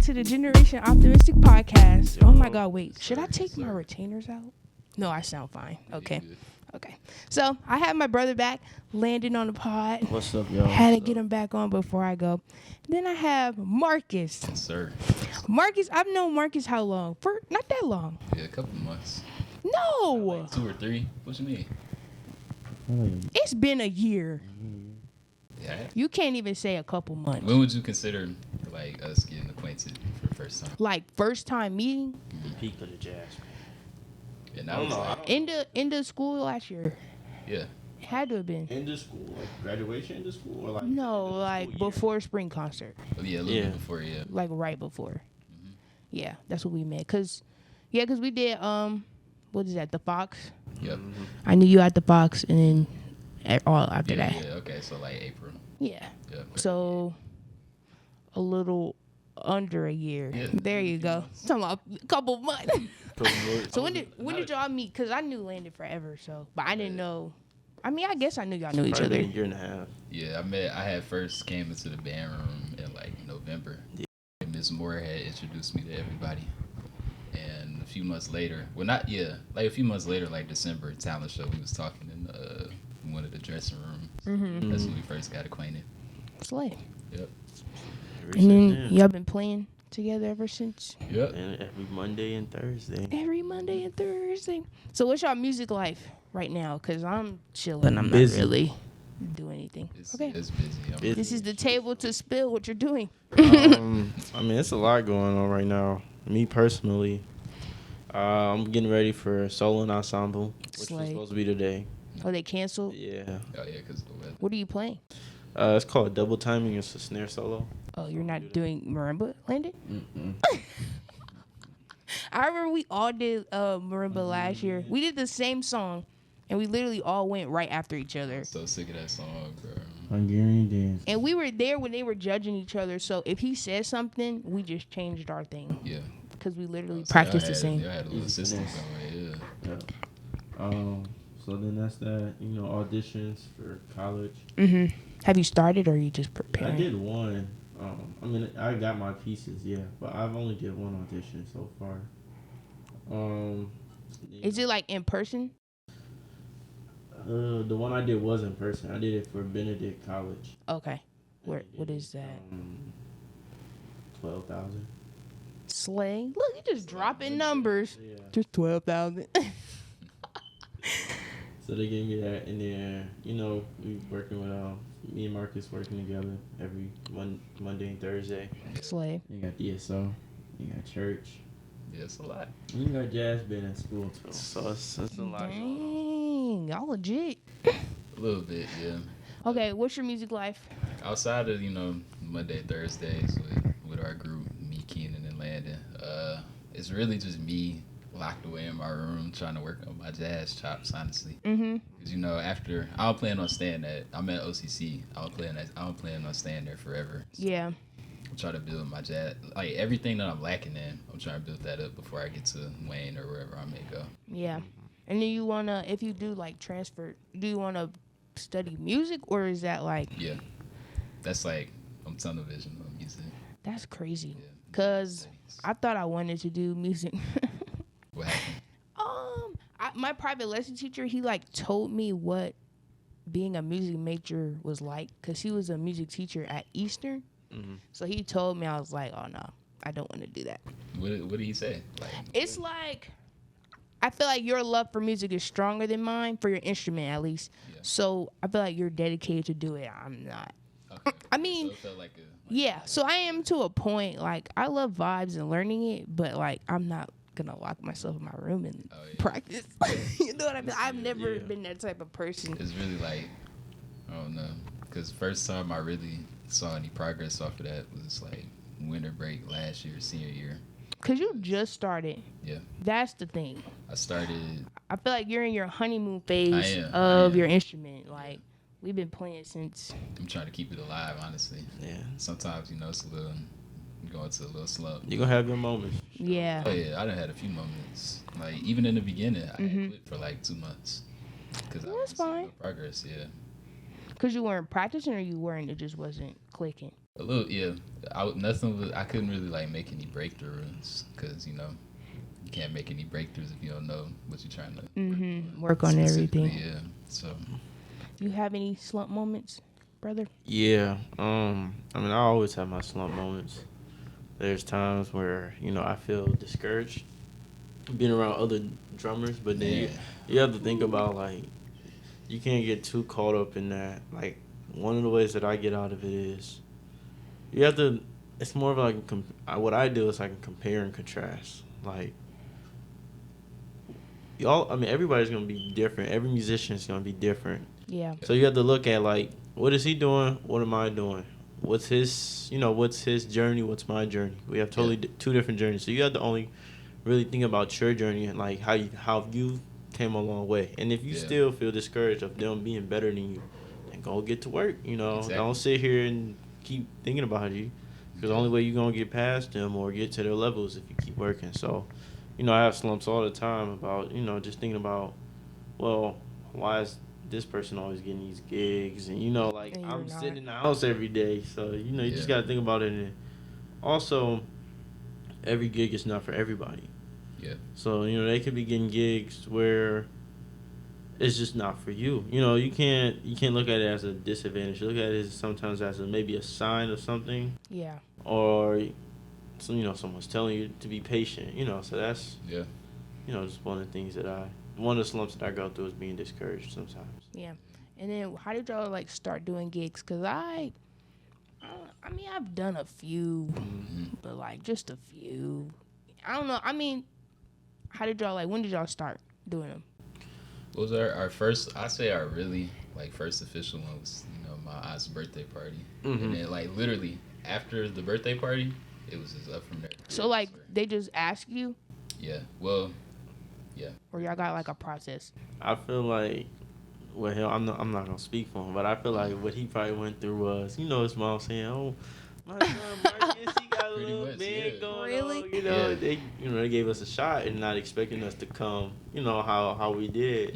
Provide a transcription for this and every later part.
to the Generation Optimistic podcast. Oh my God, wait. Should I take my retainers out? No, I sound fine. Okay. Okay. So I have my brother back, Landen on the pod. What's up, y'all? Had to get him back on before I go. Then I have Marcus. Yes, sir. Marcus, I've known Marcus how long? For not that long. Yeah, a couple months. No. Like 2 or 3. What you mean? It's been a year. Yeah. You can't even say a couple months. When would you consider like us getting acquainted for the first time? Like first time meeting? The peak of the jazz. And I was like, In the school last year. yeah. It had to have been. End of school, like graduation end of school, or like No, end of like school year? before spring concert. Oh, yeah, a little bit before, yeah. Like right before. Yeah, that's what we met. Cause we did what is that? The Fox. Yep. I knew you at the Fox, and then all after Yeah, that. yeah, okay, so like April. Yeah. Yep. So a little under a year. Yeah. There you go. Talking about a couple months. So when did y'all meet? Cause I knew Landon forever. So, but I didn't know. I mean, I guess I knew y'all knew each Probably other. been a year and a half. Yeah, I had first came into the band room in like November. Yeah. And Ms. Moore had introduced me to everybody. And a few months later, like a few months later, like December talent show, we was talking in one of the dressing rooms. Mm-hmm. That's when we first got acquainted. Slay. Yep. And then y'all been playing together ever since. Yep. And every Monday and Thursday. Every Monday and Thursday. So what's y'all music life right now? Cause I'm chilling. I'm Busy. not really doing anything. It's Okay. busy. Busy. This is the table to spill what you're doing. I mean, it's a lot going on right now. Me personally, I'm getting ready for solo and ensemble, which was Slay. supposed to be today. Oh, they canceled? Yeah. Oh yeah, because of the weather. What are you playing? It's called double timing. It's a snare solo. Oh, you're not doing marimba, Landon? Mm-mm. I remember we all did marimba last year. We did the same song, and we literally all went right after each other. So sick of that song, bro. Hungarian dance. And we were there when they were judging each other. So if he said something, we just changed our thing Yeah. because we literally So practiced y'all the same. Y'all had a little system going, yeah. Yeah. So then that's that. Auditions for college. Mm-hmm. Have you started, or are you just I preparing? did one. I mean, I got my pieces, yeah, but I've only did one audition so far. Is it like in person? The one I did was in person. I did it for Benedict College. Okay. What is that? 12,000. Slay. Look, you just dropping numbers. Yeah. Just 12,000. So they gave me that, and then we working with me and Marcus working together every Monday and Thursday. Slay. You got DSO, you got church, Yeah, it's a lot. you got jazz band in school too. So it's a lot. Dang, y'all legit. A little bit, yeah. Okay, what's your music life? Outside of, Monday, Thursdays with our group, me, Keenan, and Landon, it's really just me locked away in my room trying to work on my jazz chops, honestly. Mm-hmm. Because, after, I don't plan on staying I'm at OCC. I don't plan on staying there forever. So Yeah. I'm trying to build my jazz, like everything that I'm lacking in, I'm trying to build that up before I get to Wayne or wherever I may go. Yeah. And then you wanna, if you do like transfer, do you wanna study music, or is that like? Yeah. That's like, I'm tunnel vision on music. That's crazy. Yeah. Cause I thought I wanted to do music. What happened? My private lesson teacher, he like told me what being a music major was like, cause he was a music teacher at Eastern. Mm-hmm. So he told me, I was like, oh no, I don't want to do that. What did he say? Like, It's like, I feel like your love for music is stronger than mine, for your instrument at least. Yeah. So I feel like you're dedicated to do it. I'm not. okay. I mean, So it felt like yeah. So I am to a point, like, I love vibes and learning it, but like, I'm not gonna lock myself in my room and practice. You know what I mean? I've never been that type of person. It's really like, I don't know, because first time I really saw any progress off of that was like winter break last year, senior year. Cause you just started. Yeah. That's the thing. I started. I feel like you're in your honeymoon phase I of am. your instrument. Like, we've been playing since. I'm trying to keep it alive, honestly. Yeah. Sometimes it's a little, you go into a little slump. You gonna have your moments. Yeah. Oh yeah, I done had a few moments. Like even in the beginning, I had quit for like 2 months because I That's wasn't seeing fine. no progress. Yeah. Cause you weren't practicing, or you weren't. It just wasn't clicking. A little, yeah. Nothing was. I couldn't really like make any breakthroughs because you can't make any breakthroughs if you don't know what you're trying to Work on everything. Yeah. So. You have any slump moments, brother? Yeah. I mean, I always have my slump moments. There's times where I feel discouraged being around other drummers, but then you have to think about like you can't get too caught up in that. Like one of the ways that I get out of it is you have to. It's more of like what I do is I can compare and contrast. Like y'all, I mean, everybody's gonna be different. Every musician is gonna be different. Yeah. So you have to look at like what is he doing? What am I doing? What's his journey? What's my journey? We have totally two different journeys. So you have to only really think about your journey and like how you came a long way. And if you still feel discouraged of them being better than you, then go get to work. Exactly. Don't sit here and keep thinking about you, because the only way you're gonna get past them or get to their levels if you keep working. So, I have slumps all the time about just thinking about, well, why is this person always getting these gigs, and like And I'm you're sitting not. in the house every day, so you just gotta think about it. And also, every gig is not for everybody. Yeah. So they could be getting gigs where it's just not for you. You can't look at it as a disadvantage. You look at it sometimes as maybe a sign of something. Yeah. Or someone's telling you to be patient. So that's just one of the things one of the slumps that I go through is being discouraged sometimes. Yeah. And then how did y'all like start doing gigs? Cause I mean I've done a few, but like just a few. I don't know. I mean, how did y'all when did y'all start doing them? What was our first? I say our really first official one was my aunt's birthday party, and then literally after the birthday party, it was just up from there. So they just ask you? Yeah. Well. Yeah. Or y'all got like a process? I feel like, well, hell, I'm not gonna speak for him, but I feel like what he probably went through was, his mom saying, "Oh, my son Marcus, he got a little band going on." They gave us a shot and not expecting us to come. How we did,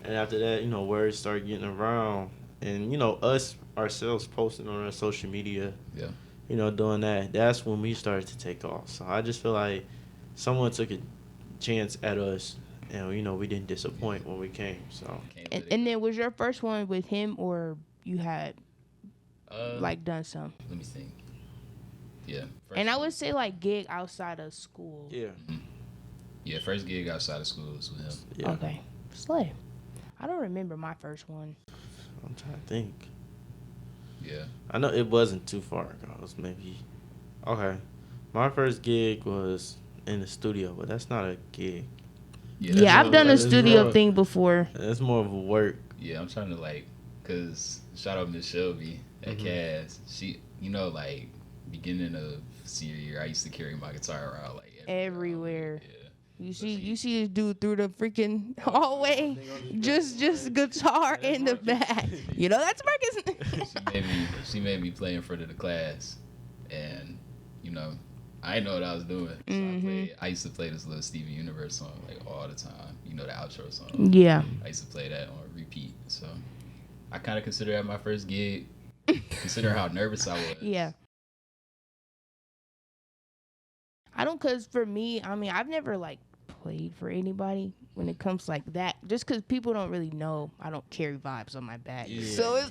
and after that, words started getting around, and us ourselves posting on our social media. Yeah. Doing that. That's when we started to take off. So I just feel like someone took a chance at us, and we didn't disappoint when we came. So and then was your first one with him, or you had done some? Let me think. Yeah. And I would say gig outside of school. Yeah. Yeah, first gig outside of school was with him. Yeah. Okay. Slay. I don't remember my first one. I'm trying to think. Yeah. I know it wasn't too far ago. It was maybe my first gig was in the studio, but that's not a gig. Yeah, I've done a studio thing before. It's more of a work. Yeah, I'm trying to cause shout out Miss Shelby at Cass. She, beginning of senior year, I used to carry my guitar around everywhere. Yeah. You see this dude through the freaking hallway, just guitar in the back. That's Marcus. she made me play in front of the class, and I didn't know what I was doing. So I used to play this little Steven Universe song all the time. The outro song. Yeah. I used to play that on repeat. So I kind of consider that my first gig. Consider how nervous I was. Yeah. I don't, cause for me, I mean, I've never played for anybody when it comes that. Just cause people don't really know I don't carry vibes on my back. Yeah, so it's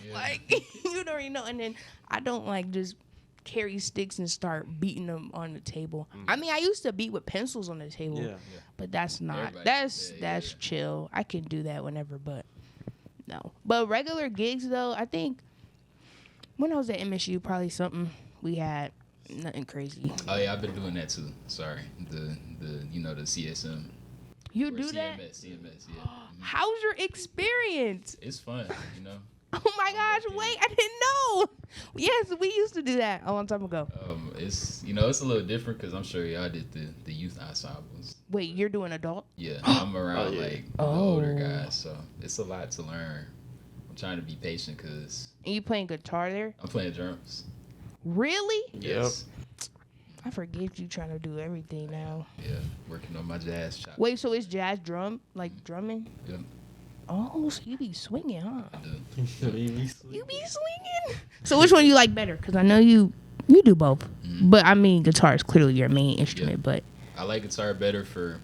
you don't already know. And then I don't just carry sticks and start beating them on the table. I mean, I used to beat with pencils on the table, but that's not. That's chill. I can do that whenever, but no. But regular gigs though, I think when I was at MSU, probably something we had. Nothing crazy. Oh yeah, I've been doing that too. Sorry, the the CSM. You do that? CMS, yeah. How's your experience? It's fun, Oh my gosh! Wait, I didn't know. Yes, we used to do that a long time ago. It's it's a little different because I'm sure y'all did the youth ensembles. Wait, you're doing adult? Yeah, I'm around the older guys, so it's a lot to learn. I'm trying to be patient because. And you playing guitar there? I'm playing drums. Really? Yes. I forget you trying to do everything now. Yeah, working on my jazz chops. Wait, so it's jazz drumming? Yep. Oh, so you be swinging, huh? I do. You be swinging? So which one you like better? Because I know you You do both. But I mean, guitar is clearly your main instrument, but I like guitar better for,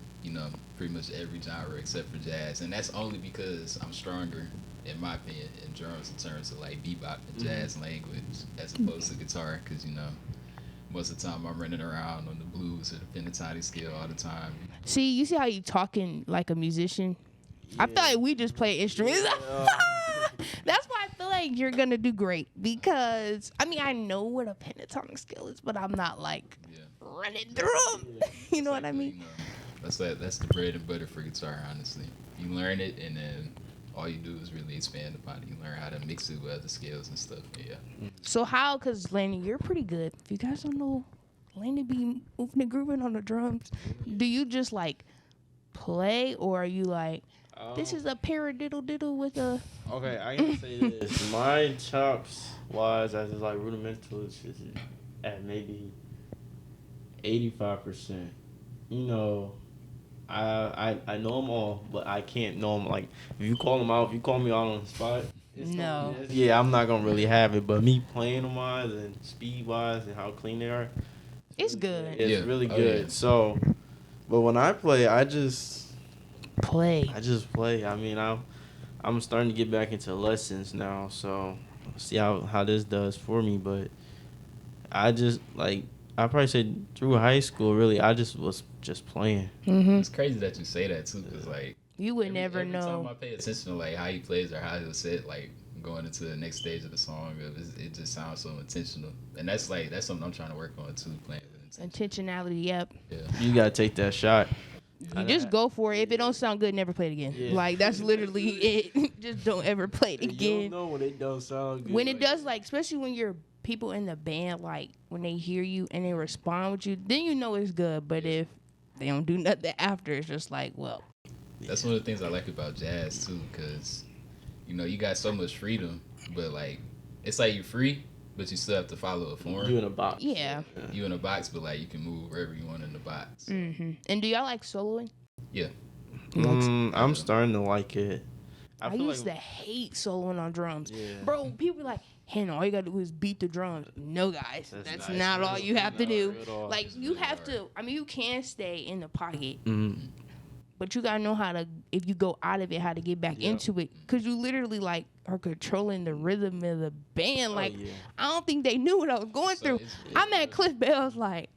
pretty much every genre except for jazz. And that's only because I'm stronger, in my opinion, in drums in terms of like bebop and jazz language as opposed to guitar. Because, most of the time I'm running around on the blues or the pentatonic scale all the time. see, you see how you talking like a musician? I feel like we just play instruments. That's why I feel like you're gonna do great because I mean I know what a pentatonic scale is, but I'm not like running through them. You know what I mean? That's the bread and butter for guitar, honestly. You learn it, and then all you do is really expand upon it. You learn how to mix it with other scales and stuff. Yeah. So how? Because Landon, you're pretty good. If you guys don't know, Landon be moving and grooving on the drums. Do you just like play, or are you like, this is a paradiddle diddle with a? Okay, I can say this. My chops wise, as like rudimental, is at maybe 85%. I know them all, but I can't know them. Like, if you call them out, if you call me out on the spot, No. Yeah, I'm not gonna really have it. But me playing them wise and speed wise and how clean they are, It's good. it's really good. Yeah. So, but when I play, I just play. I mean, I'm starting to get back into lessons now, so see how this does for me. But I just I probably said through high school, really, I just was just playing. It's crazy that you say that too, because you would never know. Every time I pay attention to like how he plays or how he'll sit, like going into the next stage of the song, it just sounds so intentional, and that's something I'm trying to work on too, playing with intentionality. Yep. Yeah. You gotta take that shot. You just go for it. If it don't sound good, never play it again. Yeah. Like that's literally it. Just don't ever play it again. You don't know when it don't sound good. When it does, especially when you're people in the band, like when they hear you and they respond with you, then you know it's good. But if they don't do nothing after, it's just like, well. That's one of the things I like about jazz too, because you got so much freedom, but it's like you're free, but you still have to follow a form. You in a box. Yeah. You in a box, but you can move wherever you want in the box. So. And do y'all like soloing? Yeah. I'm starting to like it. I used to hate soloing on drums. Yeah. Bro, people be like, hey, no, all you gotta do is beat the drums. No, guys, that's not all you have to do. Like, you have to, I mean, you can stay in the pocket. But you gotta know how to, if you go out of it, how to get back into it. Cause you literally are controlling the rhythm of the band. I don't think they knew what I was going through. I'm at Cliff Bell's like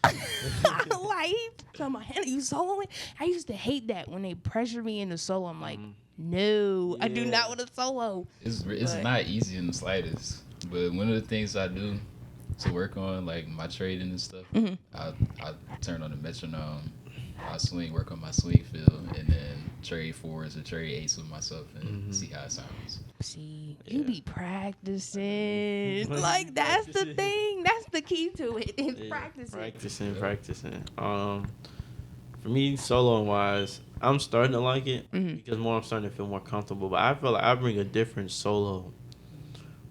tell my hand, you soloing? I used to hate that when they pressure me into solo. I'm like, no, I do not want to solo. It's not easy in the slightest. But one of the things I do to work on my trading and stuff, I turn on the metronome. I work on my swing feel, and then trade fours or trade eights with myself and see how it sounds. See, you be practicing. That's the thing. That's the key to it. Is practicing. Practicing. For me, soloing wise, I'm starting to like it because I'm starting to feel more comfortable. But I feel like I bring a different solo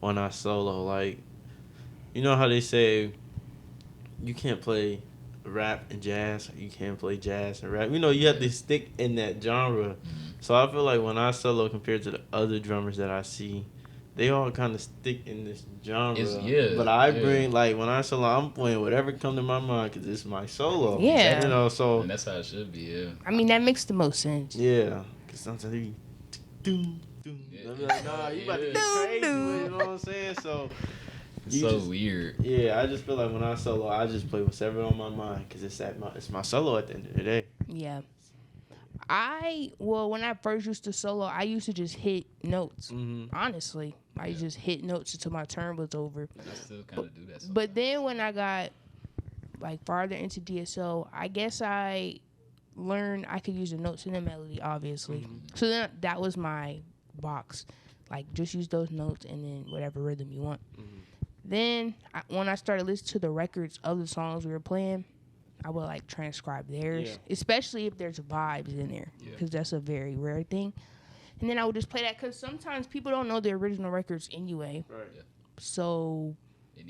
when I solo. You know how they say you can't play rap and jazz, you can't play jazz and rap. You have to stick in that genre. So I feel like when I solo compared to the other drummers that I see, they all kind of stick in this genre. But I bring when I solo, I'm playing whatever come to my mind because it's my solo. Yeah. So and that's how it should be. Yeah. I mean that makes the most sense. Yeah. Because sometimes they be doom. I'll be like, nah, you about to get crazy. You know what I'm saying? So. It's so weird. Yeah, I just feel like when I solo, I just play whatever on my mind because it's my solo at the end of the day. Yeah. When I first used to solo, I used to just hit notes. Honestly, I just hit notes until my turn was over. I still kind of do that sometimes. But then when I got farther into DSO, I guess I learned I could use the notes in the melody, obviously. So then that was my box. Just use those notes and then whatever rhythm you want. Then, when I started listening to the records of the songs we were playing, I would transcribe theirs, especially if there's vibes in there, because that's a very rare thing. And then I would just play that because sometimes people don't know the original records anyway. Right. Yeah. So, and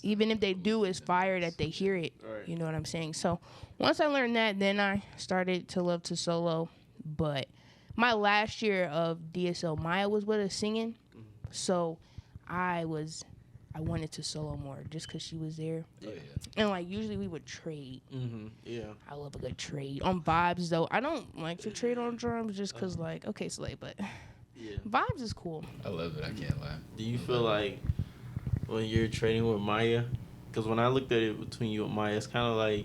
even if they do, it's fire that they hear it. Right. You know what I'm saying? So, once I learned that, then I started to love to solo. But my last year of DSL Maya was with us singing, so I was I wanted to solo more just because she was there. Oh, yeah. And like usually we would trade. Yeah. I love a good trade on vibes though. I don't like to trade on drums just because like okay Slay, but Yeah. vibes is cool. I love it. I can't lie. Do you feel like when you're trading with Maya? Because when I looked at it between you and Maya, it's kind of like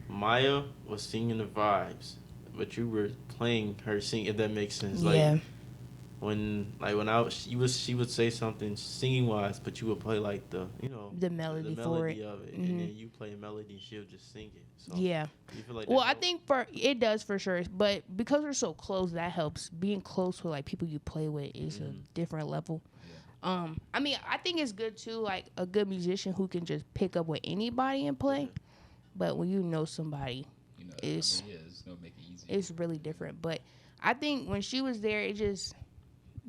Maya was singing the vibes, but you were playing her sing. If that makes sense. Yeah. Like when she would say something singing wise, but you would play like the The melody for melody it. of it, Mhm. and then you play a melody, and she'll just sing it. So Yeah. do you feel like Well, that I helped? think it does for sure, but because we're so close, that helps. Being close with like people you play with is a different level. I mean, I think it's good too, like a good musician who can just pick up with anybody and play. But when you know somebody, You know, it's it's gonna make it easy. it's really different. But I think when she was there, it just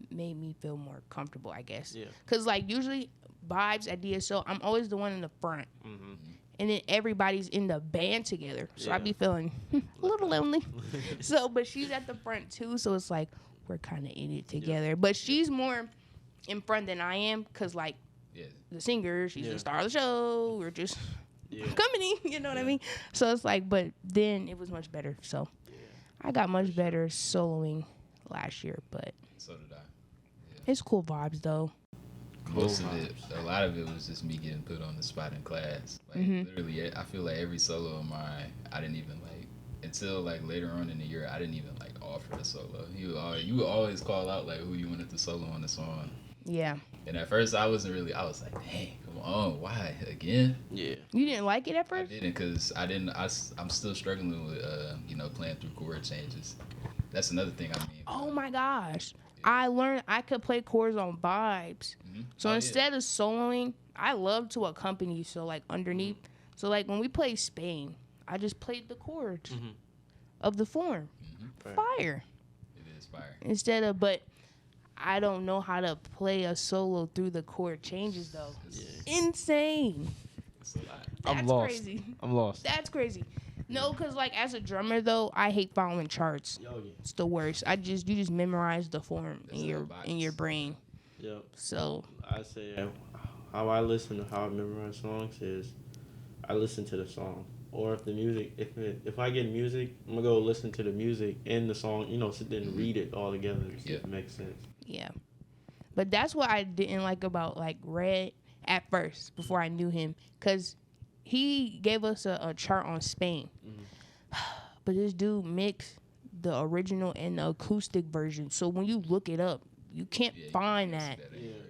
made me feel more comfortable, I guess. Yeah. Cause like usually vibes at DSO, I'm always the one in the front. And then everybody's in the band together. So I be feeling a little lonely. So, but she's at the front too. So it's like, we're kind of in it together. But she's more in front than I am. Because, like, the singer, she's the star of the show. We're just company. You know what I mean? So it's like, but then it was much better. So I got much better soloing last year. But So did I. it's cool vibes, though. Most of it, a lot of it was just me getting put on the spot in class. Like literally, I feel like every solo of mine, I didn't even like until like later on in the year. I didn't even like offer the solo. You would always call out like who you wanted to solo on the song. Yeah. And at first, I wasn't really. I was like, dang, come on, why again? Yeah. You didn't like it at I first? didn't because I didn't. I'm still struggling with playing through chord changes. That's another thing. I mean. Oh my gosh. I learned I could play chords on vibes. So instead of soloing, I love to accompany, so like underneath. So like when we play Spain, I just played the chords of the form. Fire. It is fire. Instead of, but I don't know how to play a solo through the chord changes though. Insane. It's a lot. That's I'm lost. crazy. I'm lost. That's crazy. No, because like as a drummer though, I hate following charts. Oh yeah. It's the worst. You just memorize the form That's in your brain. Yep. So I say how I listen to how I memorize songs is I listen to the song, or if the music if I get music, I'm gonna go listen to the music and the song. Sit there and read it all together. See if it makes sense. yeah, but that's what I didn't like about like Red at first before I knew him, because he gave us a chart on Spain, but this dude mixed the original and the acoustic version. So when you look it up, you can't find that.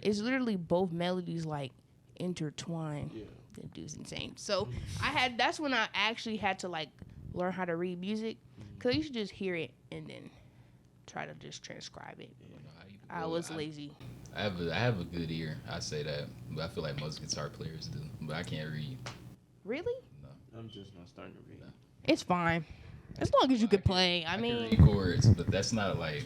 It's literally both melodies like intertwined. Yeah. That dude's insane. So that's when I actually had to like learn how to read music, because you should just hear it and then try to just transcribe it. I was lazy. I have a good ear. I say that, but I feel like most guitar players do. But I can't read. Really? No. I'm just not starting to read. It's fine. As long as you can play. I can mean, read chords, but that's not like,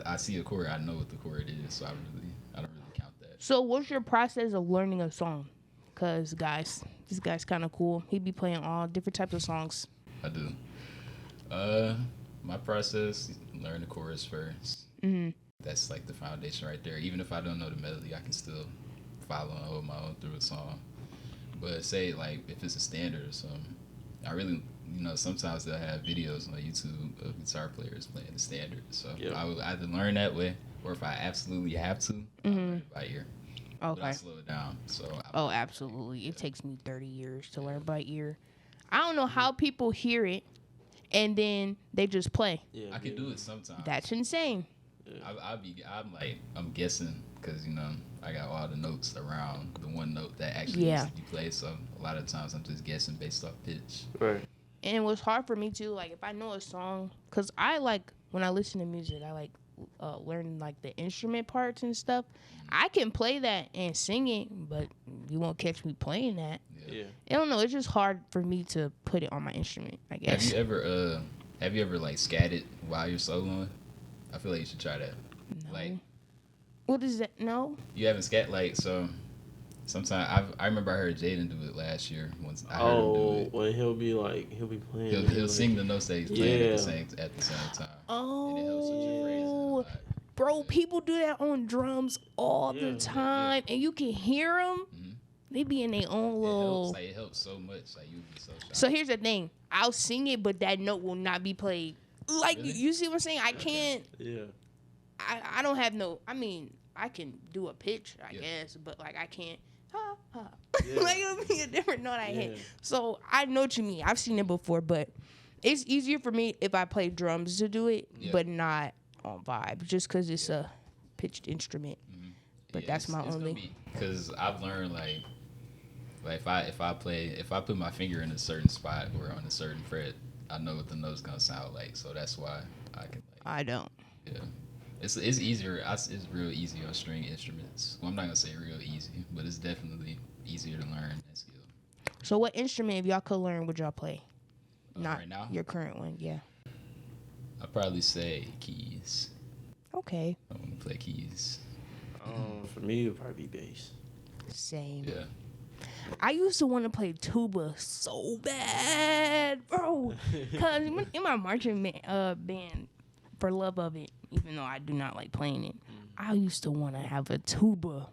I see a chord, I know what the chord is, so I don't really count that. so what's your process of learning a song? Because guys, this guy's kind of cool. He be playing all different types of songs. I do. My process, learn the chorus first. That's like the foundation right there. Even if I don't know the melody, I can still follow and hold my own through a song. But say like if it's a standard or something, I really, sometimes they'll have videos on YouTube of guitar players playing the standard. So I would either learn that way, or if I absolutely have to, I'll learn it by ear. But Okay. I slow it down. So Oh, absolutely. It takes me 30 years to learn by ear. I don't know how people hear it and then they just play. Yeah. I can do it sometimes. That's insane. I'm guessing because I got all the notes around the one note that actually needs to be played. So a lot of times I'm just guessing based off pitch. Right. And it was hard for me too. Like if I know a song, because I like when I listen to music, I like learning like the instrument parts and stuff. I can play that and sing it, but you won't catch me playing that. Yeah. I don't know. It's just hard for me to put it on my instrument, I guess. Have you ever like scatted while you're soloing? I feel like you should try that. No. Like, what is that? No. you haven't scat like so. Sometimes I remember I heard Jaden do it last year. Once I heard him do it. When he'll be playing. He'll sing the notes that he's playing at the same time. Oh. And it helps with your phrasing a lot. Bro, people do that on drums all the time, and you can hear them. Mhm. They be in their own little. It helps so much. Like you'd be so shocked. So here's the thing: I'll sing it, but that note will not be played. Like Really? you see what I'm saying? I can't. Yeah. I don't have no. I mean, I can do a pitch, I Yeah. guess, but like I can't. Yeah. Like it'll be a different note I hit. Yeah. So I know what you mean. I've seen it before, but it's easier for me if I play drums to do it, Yeah. but not on vibe, just because it's a pitched instrument. But that's my only. Because I've learned like if I put my finger in a certain spot or on a certain fret, I know what the note's gonna sound like. So that's why I can. Like, I don't. yeah, it's easier. It's real easy on string instruments. Well, I'm not gonna say real easy, but it's definitely easier to learn that skill. So what instrument, if y'all could learn, would y'all play? Not right now, your current one, yeah. I'd probably say keys. Okay. I want to play keys. For me, it would probably be bass. Same. Yeah. I used to want to play tuba so bad, bro. Cause in my marching band, for love of it, even though I do not like playing it, I used to want to have a tuba.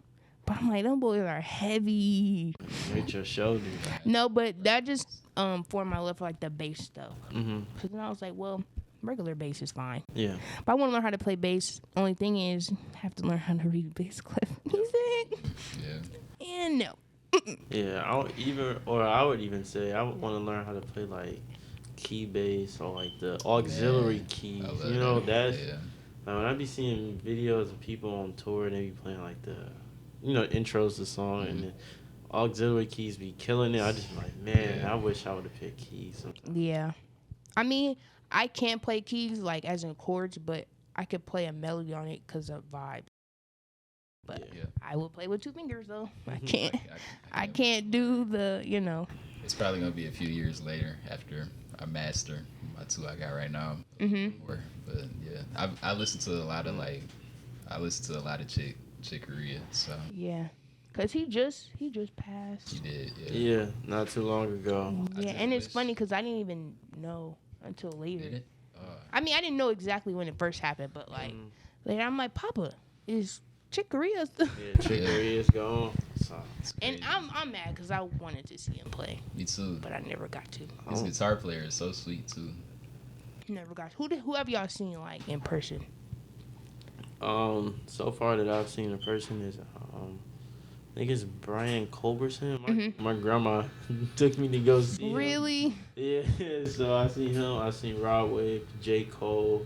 But I'm like, them boys are heavy. Hurt your shoulders. No, but that just formed my love for like the bass stuff. Mm-hmm. Cause then I was like, well, regular bass is fine. Yeah. But I want to learn how to play bass. Only thing is, I have to learn how to read bass clef music. Yeah. And no. Yeah. I would even say I would want to learn how to play like key bass or like the auxiliary keys. I love You know, that. that's Yeah. like when I be seeing videos of people on tour and they be playing like the, intros to the song and the auxiliary keys be killing it. I just be like, man, Yeah. I wish I would have picked keys sometimes. Yeah. I mean, I can't play keys like as in chords, but I could play a melody on it because of vibes. But Yeah. I will play with two fingers though. I Mhm. can't. I can't do the. It's probably gonna be a few years later after I master my two I got right now. Mhm. But yeah, I listen to a lot of Chick Corea. So Yeah. Cause he just passed. he did. Yeah. Yeah, not too long ago. I Yeah, just and it's wish- funny because I didn't even know until later. Did it? I mean, I didn't know exactly when it first happened, but like later, I'm like, Papa, is Chick Corea still? Yeah, Chick Corea is gone. So, It's And crazy. I'm mad because I wanted to see him play, Me too. but I never got to. His guitar player is so sweet too. Never got to. Who have y'all seen like in person? so far that I've seen in person is I think it's Brian Culberson. My grandma took me to go see him. Really? Yeah, so I seen him. I seen Rod Wave, J. Cole,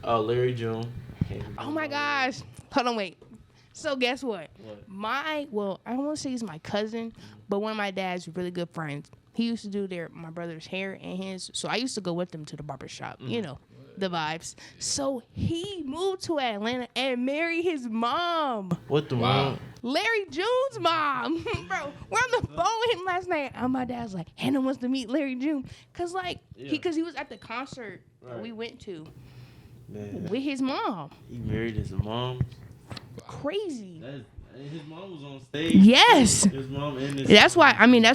Larry June. Oh my gosh. Hold on, wait. So guess what? What? I don't want to say he's my cousin, but one of my dad's really good friends. He used to do my brother's hair and his. So I used to go with them to the barber shop. You know, the vibes. So he moved to Atlanta and married his mom. What the Wow. Larry June's mom. Bro, we're on the phone with him last night. And my dad's like, Hannah wants to meet Larry June. Cause he was at the concert that we went to Man, with his mom. he married his mom. Crazy. His mom was on stage. Yes. His mom and his That's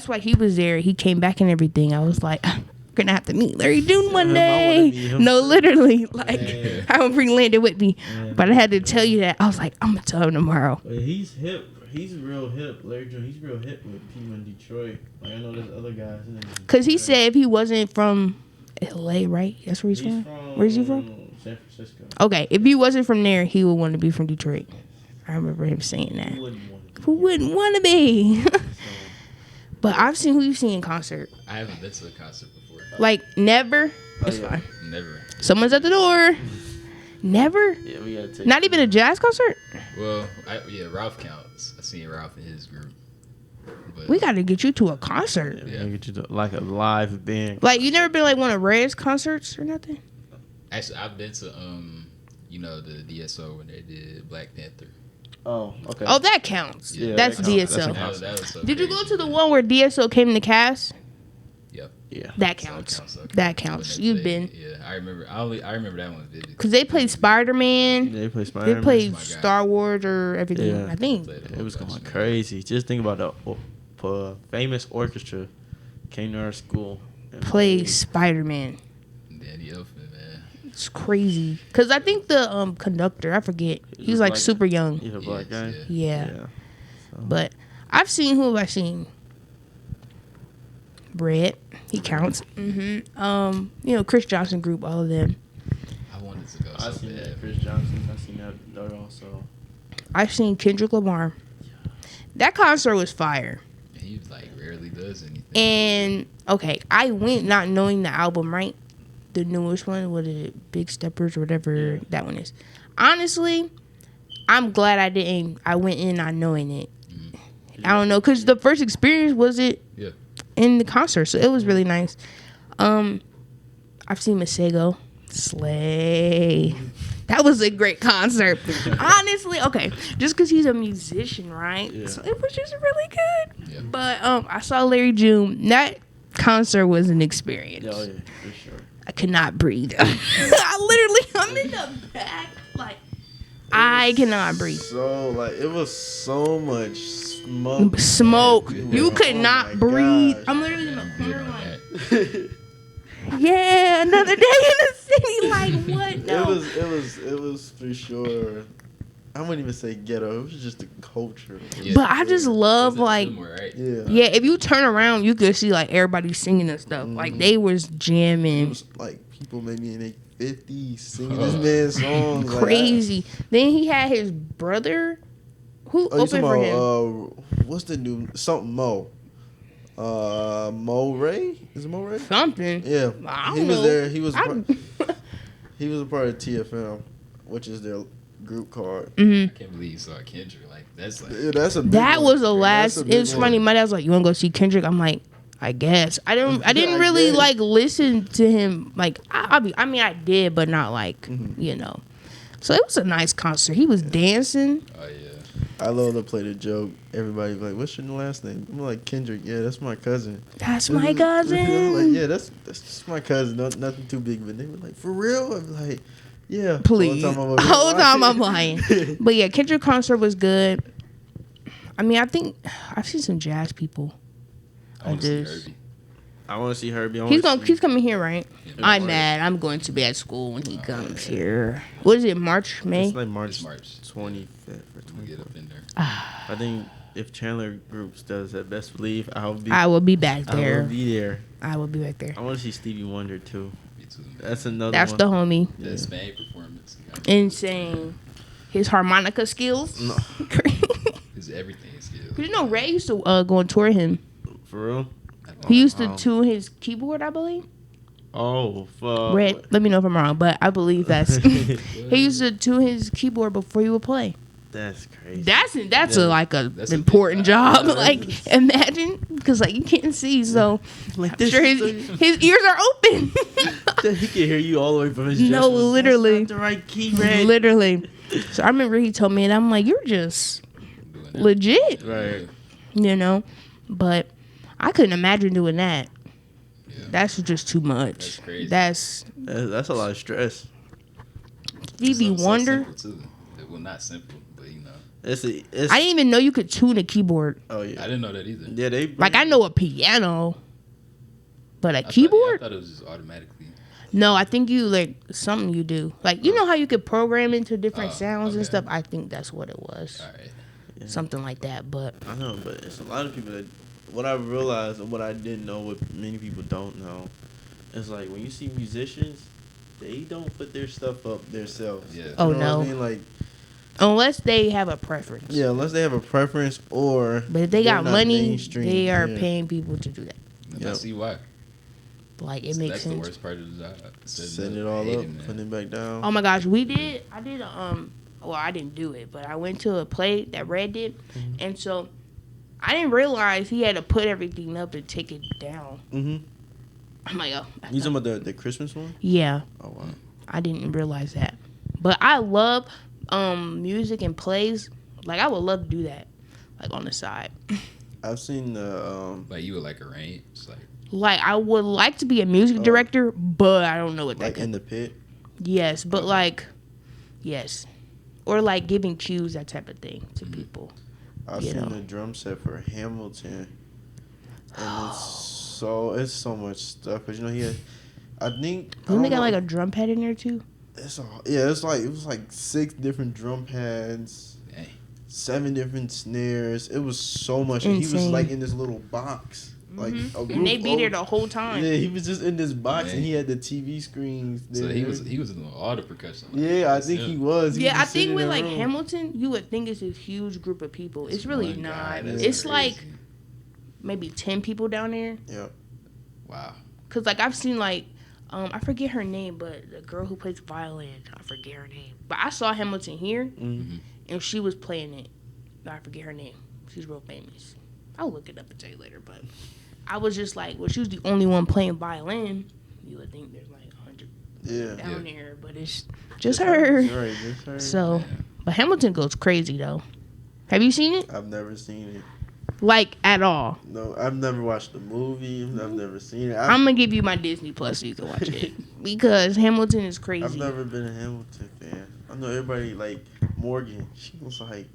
why he was there. He came back and everything. I was like, I'm gonna have to meet Larry June one I wanna day. meet him No, too. literally. Like, Yeah. I would bring Landon with me. Yeah. But I had to tell you that. I was like, I'm gonna tell him tomorrow. But he's hip. He's real hip. Larry June, he's real hip with people in Detroit. Like I know there's other guys. Cause he said if he wasn't from LA, right? That's where he's from? Where's he from? San Francisco. Okay, if he wasn't from there, he would want to be from Detroit. I remember him saying that. Who wouldn't want to? Who wouldn't want to be? So, But I've seen who you've seen in concert. I haven't been to a concert before. Like, never. It's yeah. fine. Never. Someone's at the door. Never. yeah, we gotta take. Not even a jazz concert. Well, Ralph counts. I seen Ralph in his group. But We got to get you to a concert. Yeah, we get you to, like a live band. Like, you never been like one of Red's concerts or nothing? actually, I've been to the DSO when they did Black Panther. Oh, okay. Oh, that counts. Yeah, That's that counts. DSO. That's That was so Did you go crazy. to the one where DSO came to cast? Yep. Yeah. That So counts. okay. That counts. When they You've played- been. Yeah, I remember. I remember that one vividly. Because they played Spider-Man. They play Spider-Man. They played my guy. Star Wars or everything, Yeah. I think. Played a It whole was bunch going of crazy. Just think about the famous orchestra came to our school. And Played Spider-Man. Danny Elfman, man. It's crazy. Cause I think the conductor, I forget, he's like super young. He's a black guy. Yeah. So. But I've seen, who have I seen? Brett, he counts. You know, Chris Johnson group, all of them. I wanted to go. I So seen bad. Chris Johnson. I seen that also. I've seen Kendrick Lamar. That concert was fire. He like rarely does anything. And okay, I went not knowing the album, right? The newest one, what is it? Big Steppers or whatever that one is. Honestly, I'm glad I didn't. I went in not knowing it. I don't know, cause the first experience was it in the concert, so it was really nice. I've seen Masego. Slay. That was a great concert. Honestly, okay, just because he's a musician, right? Yeah. So it was just really good. Yeah. But I saw Larry June. That concert was an experience. Oh yeah, for sure. I could not breathe. I'm in the back, like I cannot breathe. So like it was so much smoke. Smoke. You could Oh not my breathe. gosh. I'm literally in I'm the good corner, on like, that. yeah, another day in the city. Like what? No. It was for sure. I wouldn't even say ghetto. It was just the culture. Yeah. But I just love That's like, Fillmore, right? Yeah. yeah. If you turn around, you could see like everybody singing and stuff. Like they was It jamming, was like people maybe in their 50s singing this man's songs. crazy. Then he had his brother, who Like, you opened for talking him. about, what's the new something Mo? Mo Ray? Is it Mo Ray? Something. Yeah. I He don't was know. there. He was a part of TFM, which is their group card. Hmm. I can't believe you saw Kendrick. Like that's like Yeah, that's a big That one. was the last. That's a big It was one. funny. My dad was like, "You want to go see Kendrick?" I'm like, "I guess." I didn't I really guess. like listen to him. Like I mean, I did, but not like you know. So it was a nice concert. He was dancing. oh yeah. I love to play the joke. Everybody like, "What's your last name?" I'm like, "Kendrick." Yeah, that's my cousin. That's my I'm like, cousin. yeah, that's just my cousin. Nothing too big, but they were like, "For real?" I'm like, "Yeah." Please. Whole time I'm lying. But yeah, Kendrick concert was good. I mean, I think I've seen some jazz people. I want to see just- Herbie. I want to see Herbie. He's coming here, right? Yeah, I'm March. mad. I'm going to be at school when he comes here. What is it? March, May? It's like March It's March. 25th or We get 24th. up in there. I think if Chandler Groups does that, best believe I will be back I will there. be there. I will be back there. I want to see Stevie Wonder too. Me too. That's another That's one. the homie. The Spain performance. Insane. His harmonica skills. No. His everything is good. You know, Ray used to go and tour him. For real? He used to Wow. tune his keyboard, I believe. Oh, fuck. Red, let me know if I'm wrong, but I believe that's. He used to tune his keyboard before he would play. That's crazy. That's Yeah. like a That's a big important job. job. Like imagine, because like you can't see, so like I'm this. sure his ears are open. He can hear you all the way from his No, chest. That's literally. not the right key, Red. Literally. So I remember he told me, and I'm like, you're just Doing that. legit, Right. you know. But I couldn't imagine doing that. Yeah. That's just too much. That's crazy. That's a lot of stress. Stevie So Wonder. simple, too. Well, not simple, but you know. It's I didn't even know you could tune a keyboard. oh I yeah. didn't know that either. Yeah, they Like I know a piano, but a I keyboard? thought it was just automatically. No, I think you like something you do. Like you know how you could program into different Oh, sounds and okay. stuff. I think that's what it was, All right. something like that. But I know, but it's a lot of people that what I realized and what I didn't know, what many people don't know, is like when you see musicians, they don't put their stuff up themselves. Yeah. Oh, You know no. what I mean? Like, unless they have a preference. yeah, unless they have a preference or. But if they they're got not money, mainstream, they are yeah. paying people to do that. And I Yep. see why. Like it So makes that's the sense. worst part of the job. Setting it all Hating up, that. putting it back down. Oh my gosh, I did well, I didn't do it, but I went to a play that Red did, and so I didn't realize he had to put everything up and take it down. Mm-hmm. I'm like, oh, You talking about the Christmas one? yeah, Oh wow. I didn't realize that. But I love music and plays. Like I would love to do that, like on the side. I've seen the Like you would like arrange, like Like I would like to be a music Oh. director, but I don't know what that. like Could. in the pit. Yes, but like, yes, or like giving cues, that type of thing to people. I've You seen know. the drum set for Hamilton, and it's so much stuff. Cause you know I think. Don't they got like a drum pad in there too? It's it was like 6 different drum pads, Dang. 7 different snares. It was so much. Insane. And he was like in this little box, like a And they be there the whole time. Yeah, he was just in this box, Dang. and he had the TV screens. So there. he was doing all the percussion. Yeah, I think he was. He Yeah, I was just sitting think with in like the room. Hamilton, you would think it's a huge group of people. It's really one guy, not. that's It's crazy. like maybe 10 people down there. Yeah. Wow. Cause like I've seen like I forget her name, but the girl who plays violin, I forget her name. But I saw Hamilton here, Mm-hmm. and she was playing it. I forget her name. She's real famous. I'll look it up and tell you later. But I was just like, well, she was the only one playing violin. You would think there's like 100 down there, but it's just her. Right, just her. So, but Hamilton goes crazy though. Have you seen it? I've never seen it. Like at all? No, I've never watched the movie. I've never seen it. I'm gonna give you my Disney Plus so you can watch it because Hamilton is crazy. I've never been a Hamilton fan. I know everybody like Morgan. She was like,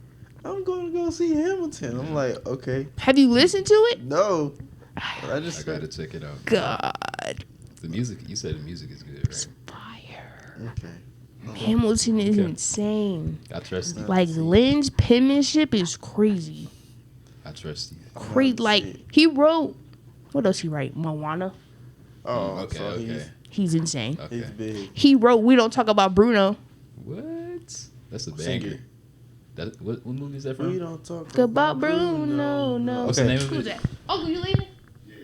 "I'm going to go see Hamilton." I'm like, "Okay." Have you listened to it? No, but I I just gotta check it out. God, The music. You said the music is good, right? fire. okay. Hamilton is Okay. insane. I trust you. Like Lynn's penmanship is crazy. I trust you. Crazy. Like he wrote. What else he write? Moana. Oh, Okay, so okay. He's insane. Okay. he's big. He wrote We Don't Talk About Bruno. What? That's a Sing banger. it. That, what movie is that from? We don't talk About Bruno. No. What's the name of Who's it? that? Oh, you leaving? Yeah.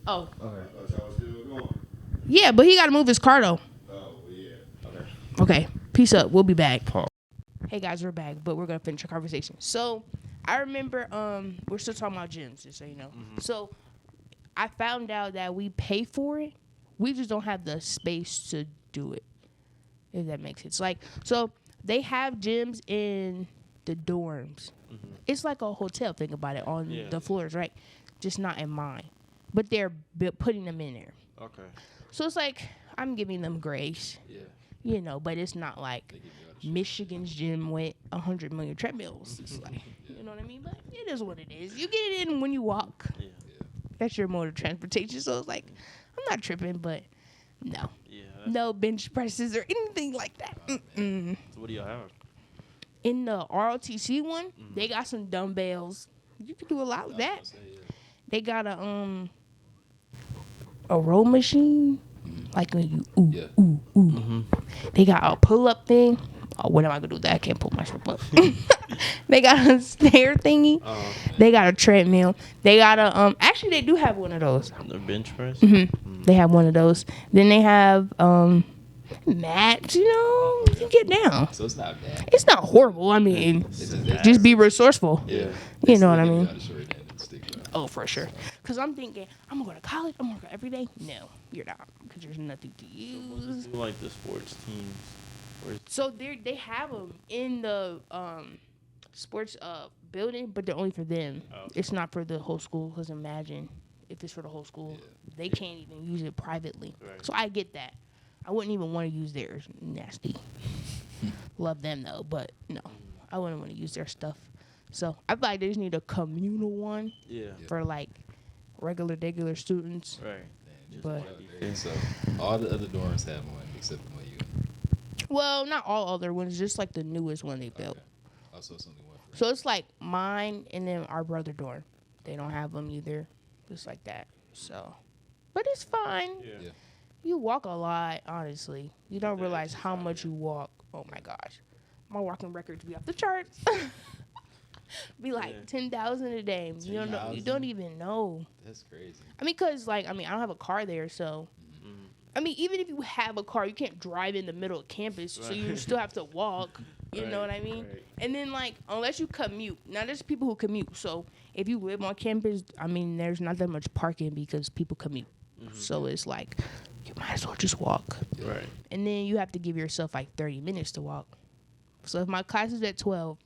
Oh, Okay. Y'all still going? yeah, but he got to move his car though. Oh, yeah. Okay, peace up. We'll be back. Hey guys, we're back, but we're gonna finish our conversation. So, I remember we're still talking about gyms, just so you know. So, I found out that we pay for it. We just don't have the space to do it. If that makes sense. Like, so they have gyms in the dorms. It's like a hotel. Think about it on the floors, right? Just not in mine, but they're putting them in there. Okay. So it's like I'm giving them grace. Yeah. You know, but it's not like They give you all the shit. Michigan's gym with 100 million treadmills. It's like, you know what I mean? But it is what it is. You get it in when you walk. Yeah. That's your mode of transportation. So it's like, I'm not tripping, but no. Yeah. No bench presses or anything like that. Mm-mm. So what do y'all have? In the ROTC one, they got some dumbbells. You can do a lot with that. They got a row machine. Like when you They got a pull up thing. Oh, what am I gonna do with that? I can't pull myself up. They got a stair thingy. They got a treadmill. They got a actually they do have one of those. The bench press? They have one of those. Then they have mats, you know, you can get down. So it's not bad. It's not horrible. I mean, It's just, just be resourceeful. yeah. You know what I mean? mean? Oh, for sure. Because I'm thinking, I'm going to go to college. I'm going to go every day. No, you're not. Because there's nothing to use. Do like the sports teams. So they have them in the sports building, but they're only for them. Oh. It's not for the whole school. Because imagine if it's for the whole school, they can't even use it privately. Right. So I get that. I wouldn't even want to use theirs. Nasty. Love them though, but no, I wouldn't want to use their stuff. So I feel like they just need a communal one Yeah. for like regular students. Right. But So all the other dorms have one except for one you. well, not all other ones, just like the newest one they built. Also, it's only one. For So it's like mine and then our brother dorm. They don't have them either, just like that. So, but it's fine. Yeah. You walk a lot, honestly. You don't realize how much you walk. Oh my gosh, my walking records be off the charts. Be like 10,000 a day. You don't know. You 10,000? don't even know. That's crazy. I mean, I don't have a car there, so. I mean, even if you have a car, you can't drive in the middle of campus, so you still have to walk. You know what I mean? Right. And then, like, unless you commute. Now, there's people who commute. So, if you live on campus, I mean, there's not that much parking because people commute. So, it's like, you might as well just walk. Right. And then you have to give yourself, like, 30 minutes to walk. So, if my class is at 12,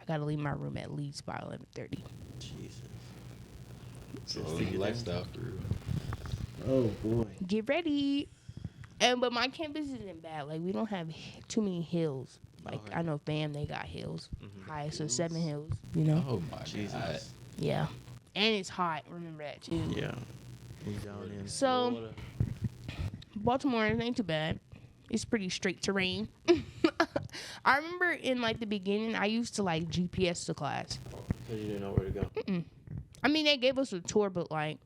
I got to leave my room at least by 11:30. Jesus. So Just to get lifestyle for real. Oh boy. Get ready. But my campus isn't bad. Like, we don't have too many hills. Like, Okay. I know FAM, they got hills. High, so Hills? 7 hills, you know? Oh my god. Jesus. Yeah. And it's hot. Remember that, too. Yeah. We down in So- Florida. Baltimore ain't too bad. It's pretty straight terrain. I remember in like the beginning, I used to like GPS to class. So you didn't know where to go. I mean, they gave us a tour, but like,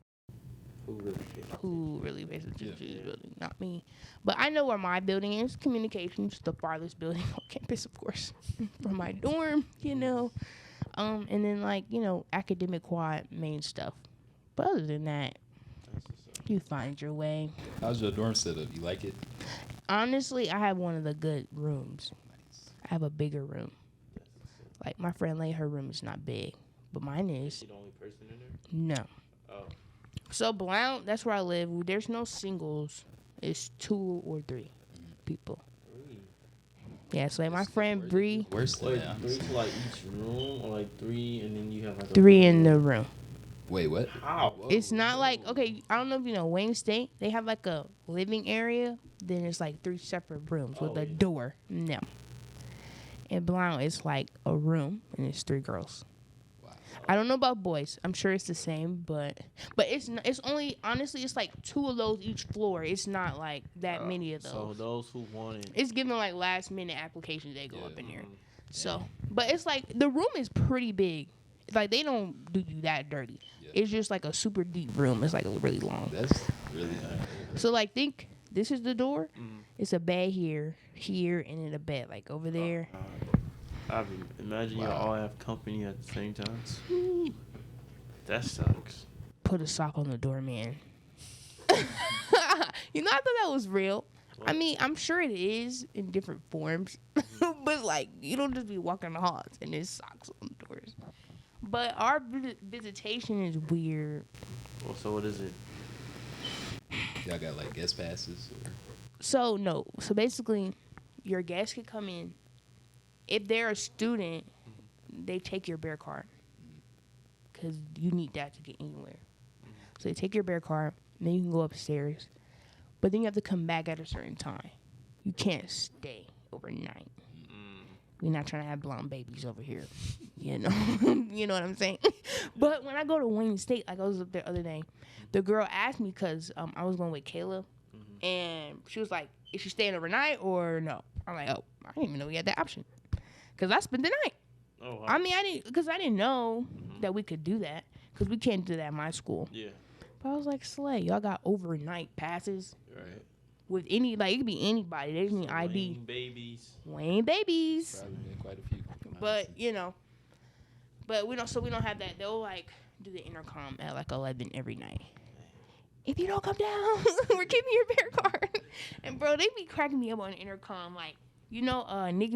Who really paid attention? who really pays attention to this building? Not me. But I know where my building is. Communications, the farthest building on campus, of course, from my dorm. You know, and then like academic quad main stuff. But other than that, you find your way. How's your dorm setup? You like it? Honestly, I have one of the good rooms. Nice. I have a bigger room. Like my friend Lay, her room is not big, but mine Is is. she the only person in there? No. Oh. So Blount, that's where I live. There's no singles. It's 2 or 3 people. Yeah, so like my friend Bree, Worse than Wait, that. 3 to like each room, or like 3, and then you have like 3 in the room. Wait, what? How? It's not like, okay, I don't know if you know Wayne State. They have like a living area. Then it's like 3 separate rooms with Oh, a yeah. door. No. In Blount, it's like a room and it's 3 girls. Wow. I don't know about boys. I'm sure it's the same, but it's not, it's only, honestly, it's like 2 of those each floor. It's not like that many of those. So those who wanted. It's giving like last minute applications they go up in there. Mhm. So, but it's like the room is pretty big. Like they don't do you that dirty. Yeah. It's just like a super deep room. It's like really long. That's really nice. So like think this is the door. Mhm. It's a bed here, and then a bed like over there. Imagine Wow. y'all all have company at the same time. That sucks. Put a sock on the door, man. I thought that was real. I mean, I'm sure it is in different forms, but like you don't just be walking the halls and there's socks on the doors. But our visitation is weird. Well, so what is it? Y'all got like guest passes? Or? So no. So basically, your guests can come in. If they're a student, they take your bear card because you need that to get anywhere. So they take your bear card, and then you can go upstairs. But then you have to come back at a certain time. You can't stay overnight. We're not trying to have blonde babies over here. You know? You know what I'm saying? But when I go to Wayne State, like I was up there the other day, the girl asked me because I was going with Kayla. And she was like, is she staying overnight or no? I'm like, oh, I didn't even know we had that option. Because I spent the night. Oh, wow. I mean, I didn't know that we could do that. Because we can't do that at my school. Yeah. But I was like, Slay, y'all got overnight passes Right. with any, like, it could be anybody. They just need ID. Wayne babies. Wayne babies. Probably been quite a few. But, but we don't have that. They'll, like, do the intercom at, like, 11 every night. If you don't come down, we're giving you your bear card. And, bro, they be cracking me up on the intercom. Like, Nicki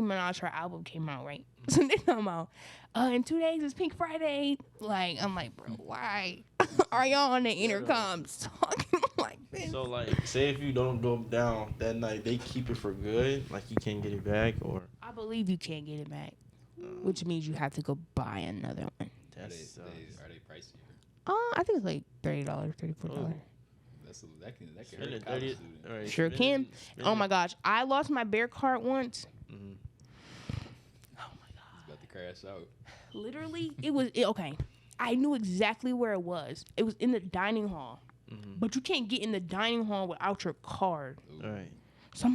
Minaj, her album came out, right? So they talking about, in 2 days it's Pink Friday. Like, I'm like, bro, why are y'all on the intercoms talking like this? So, like, say if you don't go down that night, they keep it for good? Like, you can't get it back? Or I believe you can't get it back, which means you have to go buy another one. Are that they, sucks. are they pricier? I think it's like $30, $34. Oh. That can hurt Spend a it college 30 student. all right, Sure spend can. it- spend Oh it. my gosh, I lost my bear card once. Mhm. Oh my god. It's about to crash out. Literally, okay. I knew exactly where it was. It was in the dining hall. Mhm. But you can't get in the dining hall without your card. Ooh. All right. So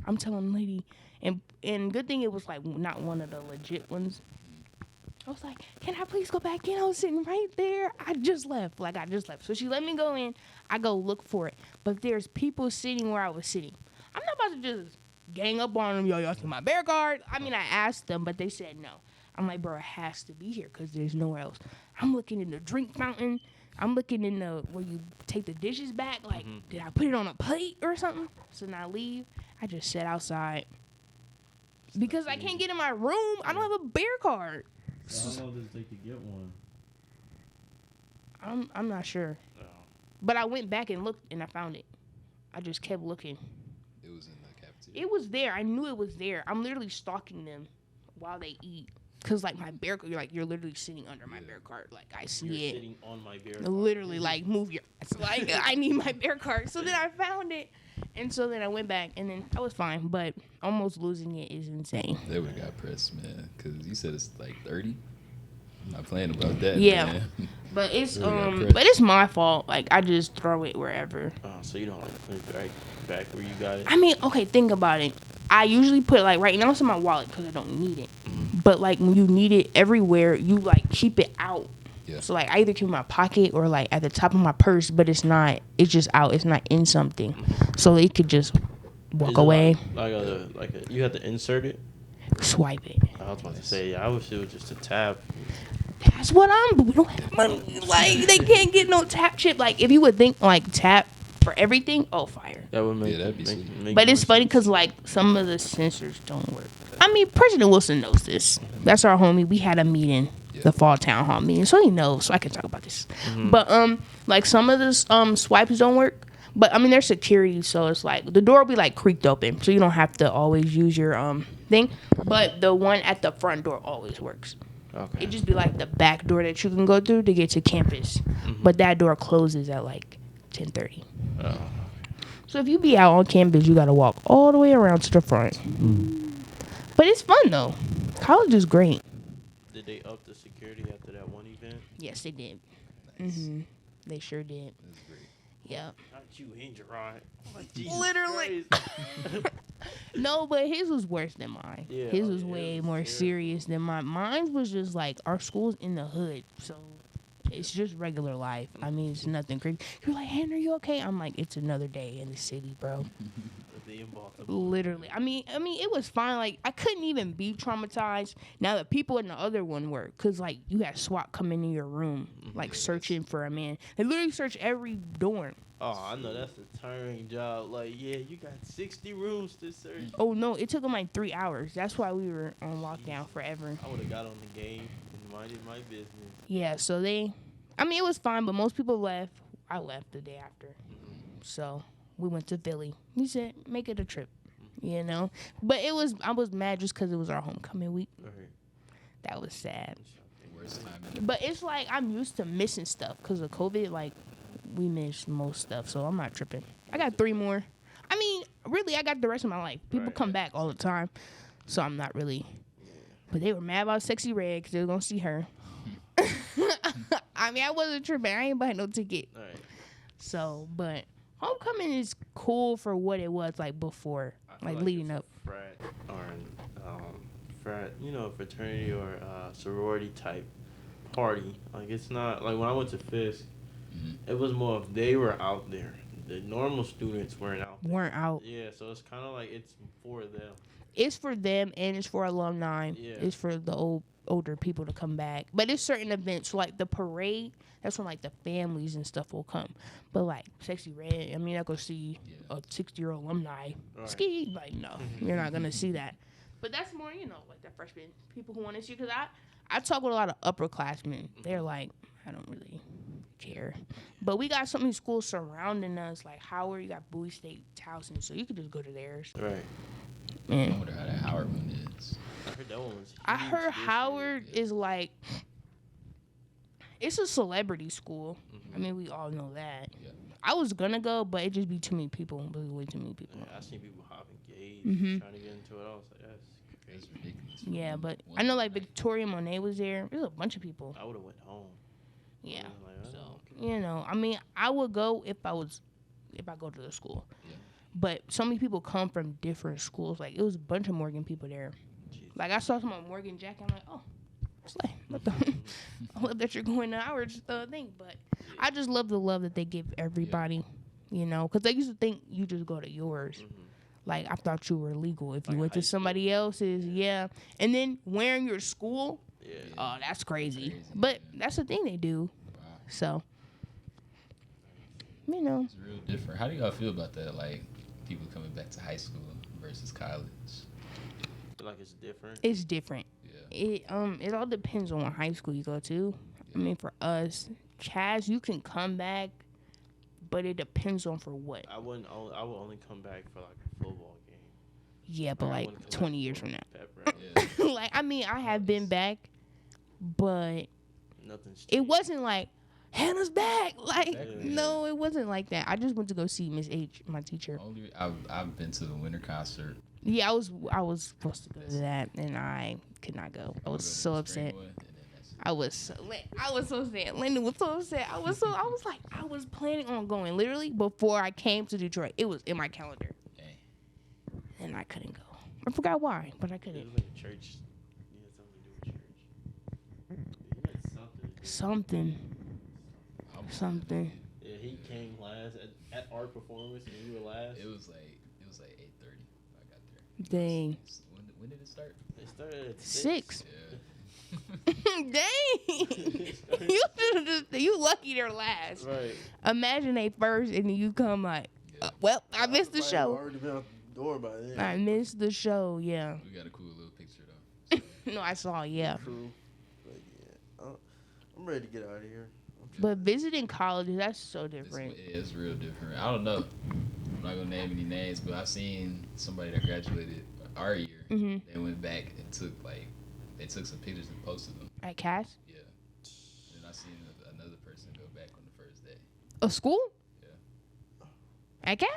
I'm telling the lady, and good thing it was like not one of the legit ones. I was like, can I please go back in? I was sitting right there. I just left. So she let me go in. I go look for it. But there's people sitting where I was sitting. I'm not about to just gang up on them. Yo, y'all see my bear card? I mean, I asked them, but they said no. I'm like, bro, it has to be here because there's nowhere else. I'm looking in the drink fountain. I'm looking in the where you take the dishes back. Like, did I put it on a plate or something? So now I leave. I just sit outside because I can't get in my room. I don't have a bear card. So how long does it take to get one? I'm not sure. Oh. But I went back and looked and I found it. I just kept looking. It was in the cafeteria. It was there. I knew it was there. I'm literally stalking them while they eat. Cause like my bear card, you're literally sitting under my bear card. Like I see You're it. sitting on my bear card. Literally, like move your. It's like I need my bear card. So then I found it, and so then I went back, and then I was fine. But almost losing it is insane. They would have got pressed, man. Because you said it's like 30. Not playing about that. Yeah. Man. But it's Really got pressure. but it's my fault. Like I just throw it wherever. Oh, so you don't like put it back where you got it? I mean, okay, think about it. I usually put like right now it's in my wallet because I don't need it. But like when you need it everywhere, you like keep it out. Yeah. So like I either keep it in my pocket or like at the top of my purse, but it's not. It's just out. It's not in something, so it could just walk Is it away, you have to insert it? swipe it. I was about to say, I wish it was just a tab. That's what I'm. But we don't have money. Like they can't get no tap chip. Like if you would think like tap for everything, oh fire. That would make. Yeah, that'd be sweet. make But more it's funny sense. because like some of the sensors don't work. I mean, President Wilson knows this. That's our homie. We had a meeting, the fall town hall meeting, so he knows. So I can talk about this. But like some of the swipes don't work. But I mean, there's security, so it's like the door will be like creaked open, so you don't have to always use your thing. But the one at the front door always works. Okay. It just be like the back door that you can go through to get to campus, but that door closes at like 10:30. Oh. So if you be out on campus, you gotta walk all the way around to the front. But it's fun though. College is great. Did they up the security after that one event? Yes, they did. Nice. They sure did. That's great. Yeah. Not you and Gerard. Like, Jesus Literally. Christ. No, but his was worse than mine. Yeah, His oh, was yeah, way it was more terrible. serious than mine. Mine was just like our school's in the hood, so it's just regular life. I mean, it's nothing crazy. You're like, Hannah, are you okay? I'm like, it's another day in the city, bro. They in Baltimore. Literally. I mean, it was fine. Like, I couldn't even be traumatized. Now the people in the other one were, cause like you had SWAT coming in your room, like searching for a man. They literally search every dorm. Oh, I know that's a tiring job. Like, yeah, you got 60 rooms to search. Oh no, it took them like 3 hours. That's why we were on lockdown forever. I would have got on the game and minded my business. Yeah, so I mean, it was fine, but most people left. I left the day after. So we went to Philly. He said, make it a trip, you know? But I was mad just because it was our homecoming week. Right. That was sad. Worst time in But it's like I'm used to missing stuff because of COVID. Like, we missed most stuff, so I'm not tripping. I got 3 more. I mean, really, I got the rest of my life. People come back all the time, so I'm not really. But they were mad about Sexy Red because they were going to see her. I mean, I wasn't tripping. I ain't buying no ticket. All right. So, but homecoming is cool for what it was like before, I feel like leading it's up. a frat or fraternity or sorority type party. Like, it's not like when I went to Fisk, it was more of they were out there. The normal students weren't out there. Weren't out. Yeah, so it's kind of like it's for them. It's for them and it's for alumni. Yeah. It's for the older people to come back. But it's certain events like the parade. That's when like the families and stuff will come. But like Sexy Red, I mean, I go see a 60-year-old alumni Right. ski. Like no, you're not gonna see that. But that's more, like the freshmen people who want to see. Because I talk with a lot of upperclassmen. They're like, I don't really care. But we got so many schools surrounding us, like Howard. You got Bowie State, Towson, so you could just go to theirs. Right. I Man, wonder how that Howard one is. I heard that one was huge. I heard this year. Howard is like, it's a celebrity school. I mean, we all know that. Yeah. I was gonna go, but it just be too many people. It was way too many people. Yeah, I seen people hopping gates, Mhm. trying to get into it. I was like, that's That's crazy. ridiculous. Yeah, but One I know like night. Victoria Monet was there. There's a bunch of people. I would have went home. Yeah. Like, oh, So okay. I mean, I would go if I go to the school. Yeah. But so many people come from different schools. Like it was a bunch of Morgan people there. Jeez. Like I saw some on Morgan Jack. I'm like, oh, slay. What the? I love that you're going to our thing, but I just love the love that they give everybody. Because they used to think you just go to yours. Like I thought you were legal if you Like went to high school. somebody else's. Yeah, and then wearing your school. Yeah. Oh, that's crazy. Crazy, But that's the thing they do. Wow. So, It's real different. How do y'all feel about that? Like people coming back to high school versus college. Feel like it's different. it's different. Yeah. It all depends on what high school you go to. I mean, for us, Chaz, you can come back, but it depends on for what. I would only come back for like a football game. Yeah, but Or I like wouldn't come 20 back years for from now. pep rally. Yeah. Like, I mean, I have been back, but Nothing's it changed. wasn't like Hannah's back. Like, Exactly. no, it wasn't like that. I just went to go see Miss H, my teacher. Only I've been to the winter concert. Yeah, I was supposed to go to that, and I could not go. I was so upset. I was so sad. Landen was so upset. I was planning on going literally before I came to Detroit. It was in my calendar. Dang. And I couldn't go. I forgot why, but I It couldn't. was like a church. You had something to do with church. You had something. Something. Yeah, he came last at our performance, and you were last. It was like 8:30. I got there. Dang. When did it start? It started at 6. Yeah. Dang. You lucky they're last. Right. Imagine they first and then you come like, well, I missed the Everybody show. already been out the door by then. I missed the show, yeah. We got a cool little picture though. No, I saw, yeah. True. But yeah, I'm ready to get out of here. But visiting colleges, that's so different. It's real different. I don't know. I'm not gonna name any names, but I've seen somebody that graduated our year. Mhm. They went back and they took some pictures and posted them. At Cass? Yeah. And I seen another person go back on the first day. A school? Yeah. At Cass?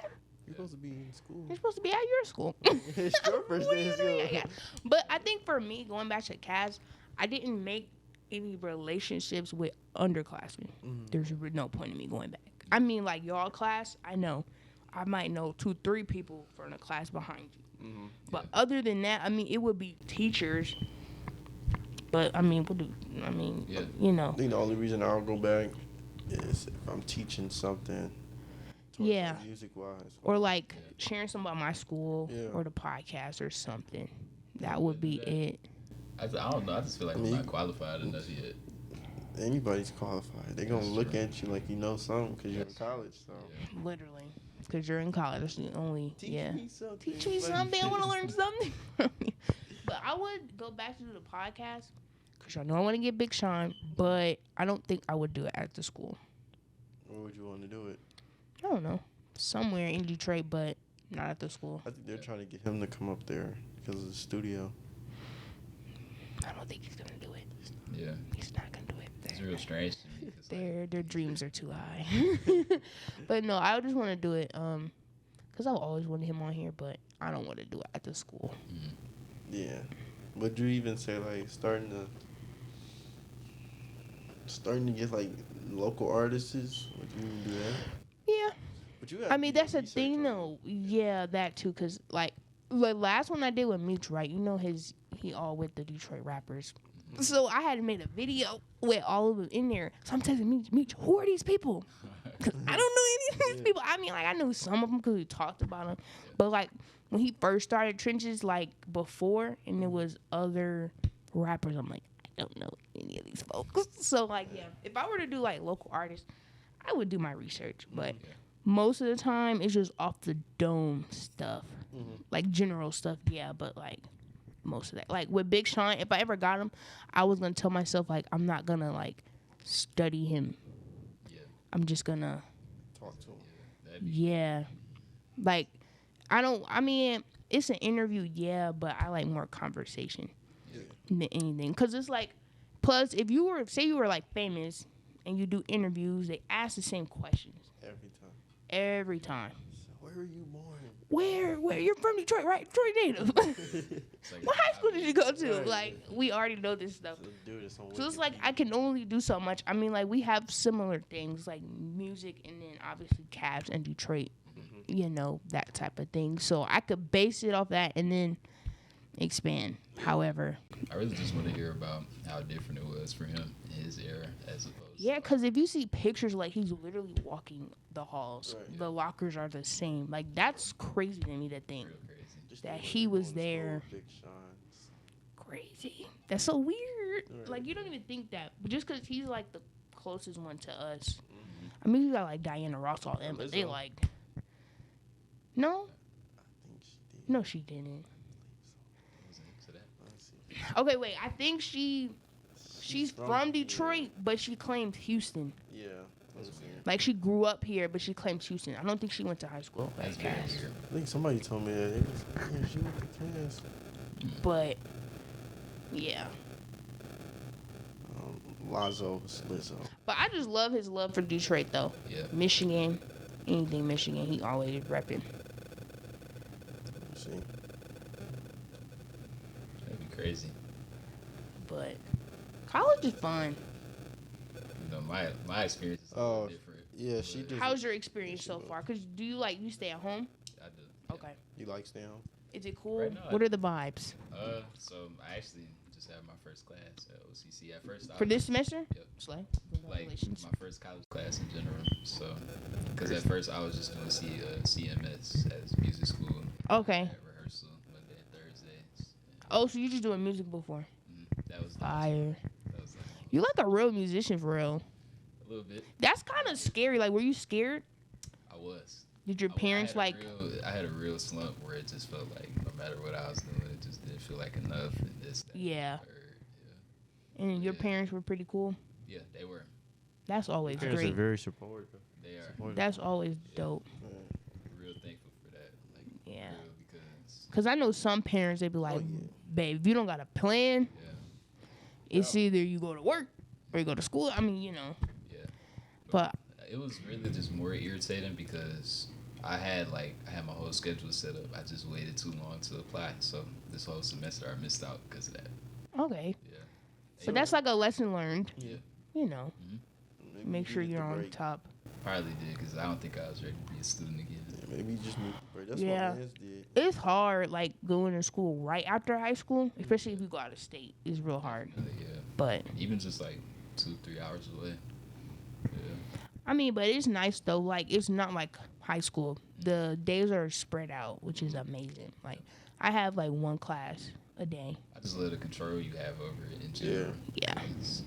You're supposed to be in school. You're supposed to be at your school. It's your first What day are of you doing school. at Cass? But I think for me, going back to Cass, I didn't make any relationships with underclassmen. There's no point in me going back. I mean, like y'all class, I know. I might know 2-3 people from the class behind you. But other than that, I mean, it would be teachers. But I mean, Yeah. you know. I think the only reason I'll go back is if I'm teaching something. Yeah. Music wise. Or like sharing something about my school Yeah. or the podcast or something. That would be it. I don't know. I just feel like I'm not qualified enough yet. Anybody's qualified. They're gonna That's look true. at you like you know something because you're in college. So Yeah. Literally. Because you're in college. That's the only, yeah. me something. Teach me something. I want to learn something from you. But I would go back to do the podcast because I know I want to get Big Sean, but I don't think I would do it at the school. Where would you want to do it? I don't know. Somewhere in Detroit, but not at the school. I think they're trying to get him to come up there because of the studio. I don't think he's going to do it. Yeah. He's not going to do it. It's real strange to me. 'Cause, like, Their dreams are too high. But no, I just want to do it because I've always wanted him on here, but I don't want to do it at the school. Yeah. Would you even say like starting to get like local artists? Would you even do that? Yeah. But you I mean, that's the thing, though. Yeah, that too, because, like, the last one I did with Meech, right? You know, he all with the Detroit rappers. So I had made a video with all of them in there. So I'm texting Meech, who are these people? Because I don't know any of these people. I mean, like, I knew some of them because we talked about them. But, like, when he first started Trenches, like, before, and there was other rappers, I'm like, I don't know any of these folks. So, like, yeah, if I were to do, like, local artists, I would do my research. But most of the time, it's just off the dome stuff. Like, general stuff, yeah, but, like, most of that. Like, with Big Sean, if I ever got him, I was going to tell myself, like, I'm not going to, like, study him. Yeah. I'm just going to, talk to him. That'd be yeah. Like, I mean, it's an interview, yeah, but I like more conversation than anything. Because it's like, plus, if you were, say you were, like, famous and you do interviews, they ask the same questions. Every time. So where were you born? Where you're from Detroit, right? Detroit native. It's like What high school did you go to? Right. Like, we already know this stuff. So do this on So it's like I can only do so much. I mean, like, we have similar things like music and then obviously Cavs and Detroit, you know, that type of thing. So I could base it off that and then expand. However, I really just want to hear about how different it was for him in his era as opposed yeah, to, because if you see pictures, like, he's literally walking the halls. Right. The lockers are the same. Like, that's crazy to me to think. real crazy. Just That the he way was they're going to there. school, Big Sean's. Crazy. That's so weird. Right. Like, you don't even think that. But just because he's, like, the closest one to us. I mean, you got, like, Diana Ross, all them, but they, Lizzo. like... No? I think she did. No, she didn't. I wasn't into that. Let's see. Okay, wait. I think she's from Detroit, but she claims Houston. Yeah. Let's see. Like, she grew up here, but she claims Houston. I don't think she went to high school. That's Like, very Cass. weird. I think somebody told me that. It was, yeah, she went to Cass. But, yeah. Lizzo. But I just love his love for Detroit, though. Yeah. Michigan, anything Michigan, he always repping. Let's see. That'd be crazy. But College is fun. You know, my experience is a little different. Yeah, she but just. How's your experience so far? Cause do you you stay at home? I do. Yeah. Okay. You like staying home? Is it cool? Right now, What are the vibes So I actually just had my first class at OCC. At first, for this semester? Yep. Slay. Like Congratulations. my first college class in general. So, because at first I was just doing CMS as music school. Okay. At rehearsal Monday and Thursdays. Oh, so you just doing music before? That was Fire. That was You like a real musician for real. a little bit. That's kind of scary. Like, were you scared? I was. Did your parents like? I had a real slump where it just felt like no matter what I was doing, it just didn't feel like enough. And this, that, Yeah. Yeah. And your parents were pretty cool. Yeah, they were. That's always Parents are great. very supportive. They are. Supportive. That's always dope. Real thankful for that. Like, Yeah. real, because Cause I know some parents they be like, babe, if you don't got a plan, it's either you go to work or you go to school. I mean, yeah. But It was really just more irritating because I had my whole schedule set up. I just waited too long to apply, so this whole semester I missed out because of that. okay. Yeah. But that's like a lesson learned. Yeah. You know, Maybe make you sure need you're the on break. top. Probably did because I don't think I was ready to be a student again. Yeah, maybe you just need the break. That's Yeah. what Lance did. It's hard, like going to school right after high school, especially if you go out of state. It's real hard. Yeah. But Even just like 2-3 hours away. Yeah. I mean, but it's nice though. Like it's not like high school. The days are spread out, which is amazing. Like I have like one class a day. I just love the control you have over it in general. Yeah. Because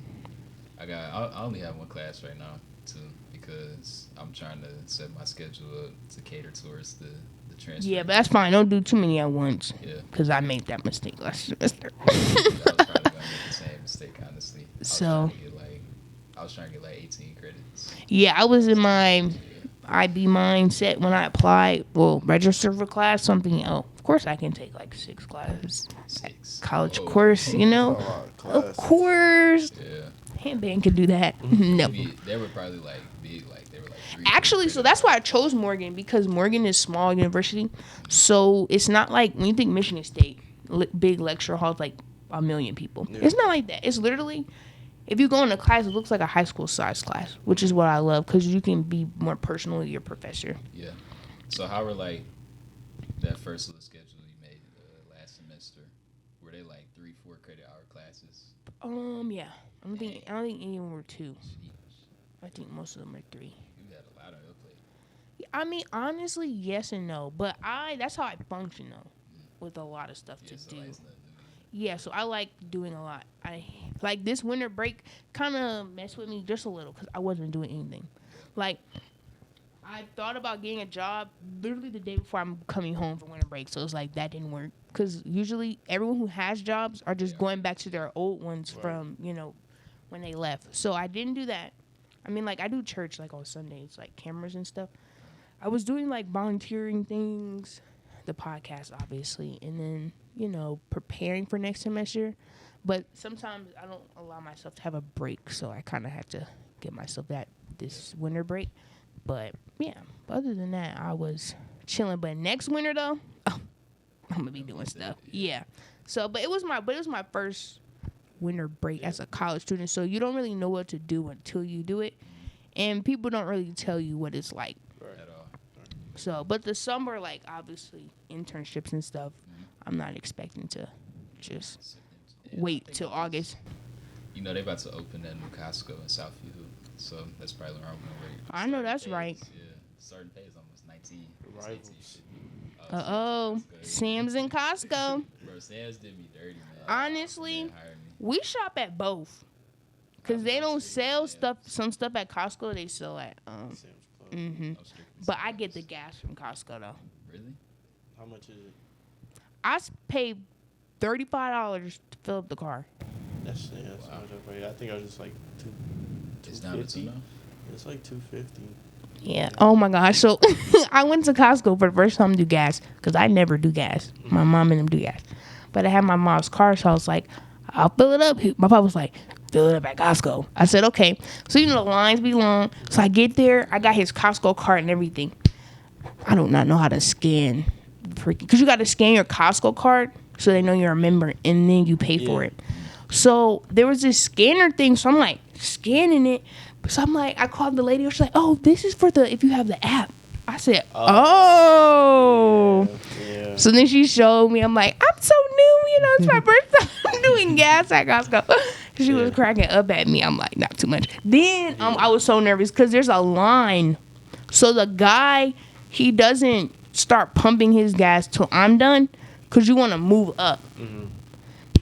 I only have one class right now too because I'm trying to set my schedule up to cater towards the transfer. Yeah, but that's fine. Don't do too many at once. Yeah. Cause I made that mistake last semester. I was probably gonna make the same mistake, honestly. I was trying to get like 18 credits. Yeah, I was in my IB mindset when I applied. Well, register for class, something else. Of course, I can take like 6 classes. 6. College Oh. course, you know. That's a lot of Of class. course, Yeah. handband could do that. No. They were probably like big, like they were like 3. Actually, so that's why I chose Morgan because Morgan is small university. So it's not like when you think Michigan State, big lecture halls, like a million people. Yeah. It's not like that. It's literally, if you go into class, it looks like a high school size class, which is what I love because you can be more personal with your professor. Yeah. So how were like that first little schedule you made last semester? Were they like 3-4 credit hour classes? Yeah. I don't think any of them were 2. Sheesh. I think most of them are 3. You had a lot on your plate. I mean, honestly, yes and no. But that's how I function though, with a lot of stuff Yeah, to so do. like, it's nothing new. Yeah, so I like doing a lot. I like this winter break kind of messed with me just a little because I wasn't doing anything. Like I thought about getting a job literally the day before I'm coming home for winter break. So it's like that didn't work because usually everyone who has jobs are just going back to their old ones from when they left. So I didn't do that. I mean, like I do church like on Sundays, like cameras and stuff. I was doing like volunteering things, the podcast obviously, and then preparing for next semester. But sometimes I don't allow myself to have a break, so I kind of had to give myself this winter break. But yeah, other than that, I was chilling. But next winter though, I'm gonna be doing stuff. Yeah. So, but it was my first winter break as a college student. So you don't really know what to do until you do it, and people don't really tell you what it's like. At all. So, but the summer, like obviously internships and stuff, I'm not expecting to just wait till August. You know, they about to open that new Costco in Southfield, so that's probably where I'm gonna wait. I know that's right. Yeah, starting pay is almost 19. Rivals. Sam's and Costco. Bro, Sam's did me dirty, man. Honestly, They didn't hire me. we shop at both, cause they don't sell stuff. Some stuff at Costco they sell at Sam's Club. I'm strictly But I Sam's. get the gas from Costco though. Really? How much is it? I paid $35 to fill up the car. That's how much I paid. I think I was just like It's down to 2 now? It's like $250. Yeah. Oh my gosh. So I went to Costco for the first time to do gas because I never do gas. My mom and them do gas, but I had my mom's car, so I was like, I'll fill it up. My papa was like, fill it up at Costco. I said, okay. So the lines be long. So I get there. I got his Costco card and everything. I do not know how to scan because you got to scan your Costco card so they know you're a member and then you pay for it. So there was this scanner thing. So I'm like scanning it. So I'm like, I called the lady. She's like, oh, this is for if you have the app. I said, oh. Yeah. So then she showed me. I'm like, I'm so new. It's my first time doing gas at Costco. She was cracking up at me. I'm like, not too much. Then I was so nervous because there's a line. So the guy, he doesn't start pumping his gas till I'm done because you want to move up. Mm-hmm.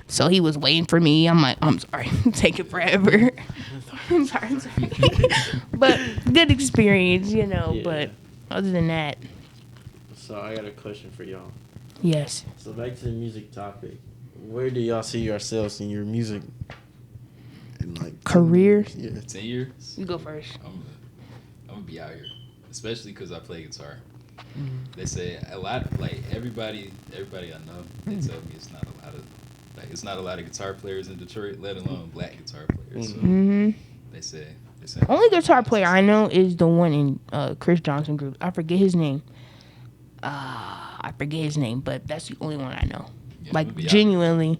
So he was waiting for me. I'm like, I'm sorry. Taking forever. I'm sorry. But good experience, Yeah. But other than that. So I got a question for y'all. Yes. So back to the music topic. Where do y'all see yourselves in your music? In like Career? Yeah. 10 years. You go first. I'm gonna be out here, especially because I play guitar. They say a lot, like everybody I know, they tell me it's not a lot of guitar players in Detroit, let alone black guitar players. So they say. Only guitar player I know is the one in Chris Johnson group. I forget his name. But that's the only one I know. Yeah, like genuinely,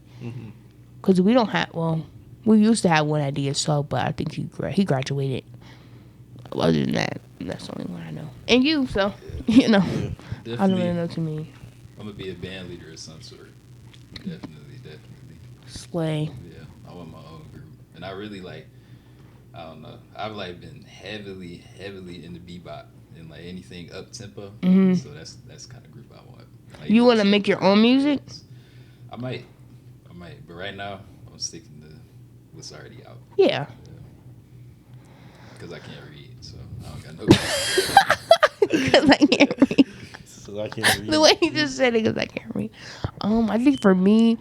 because we don't have. Well, we used to have one at DSO, but I think he graduated. Other than that, that's the only one I know. And you, so I don't really know too many. I'm gonna be a band leader of some sort. Definitely. Slay. Yeah, I want my own group, and I really I don't know. I've been heavily into bebop and anything up tempo. So that's kind of group I want. You want to make your own music? I might, but right now I'm sticking to what's already out. Yeah. Because I can't read, so I don't got no. Because I can't read. So I can't read. The way he just said it, because I can't read. I think for me,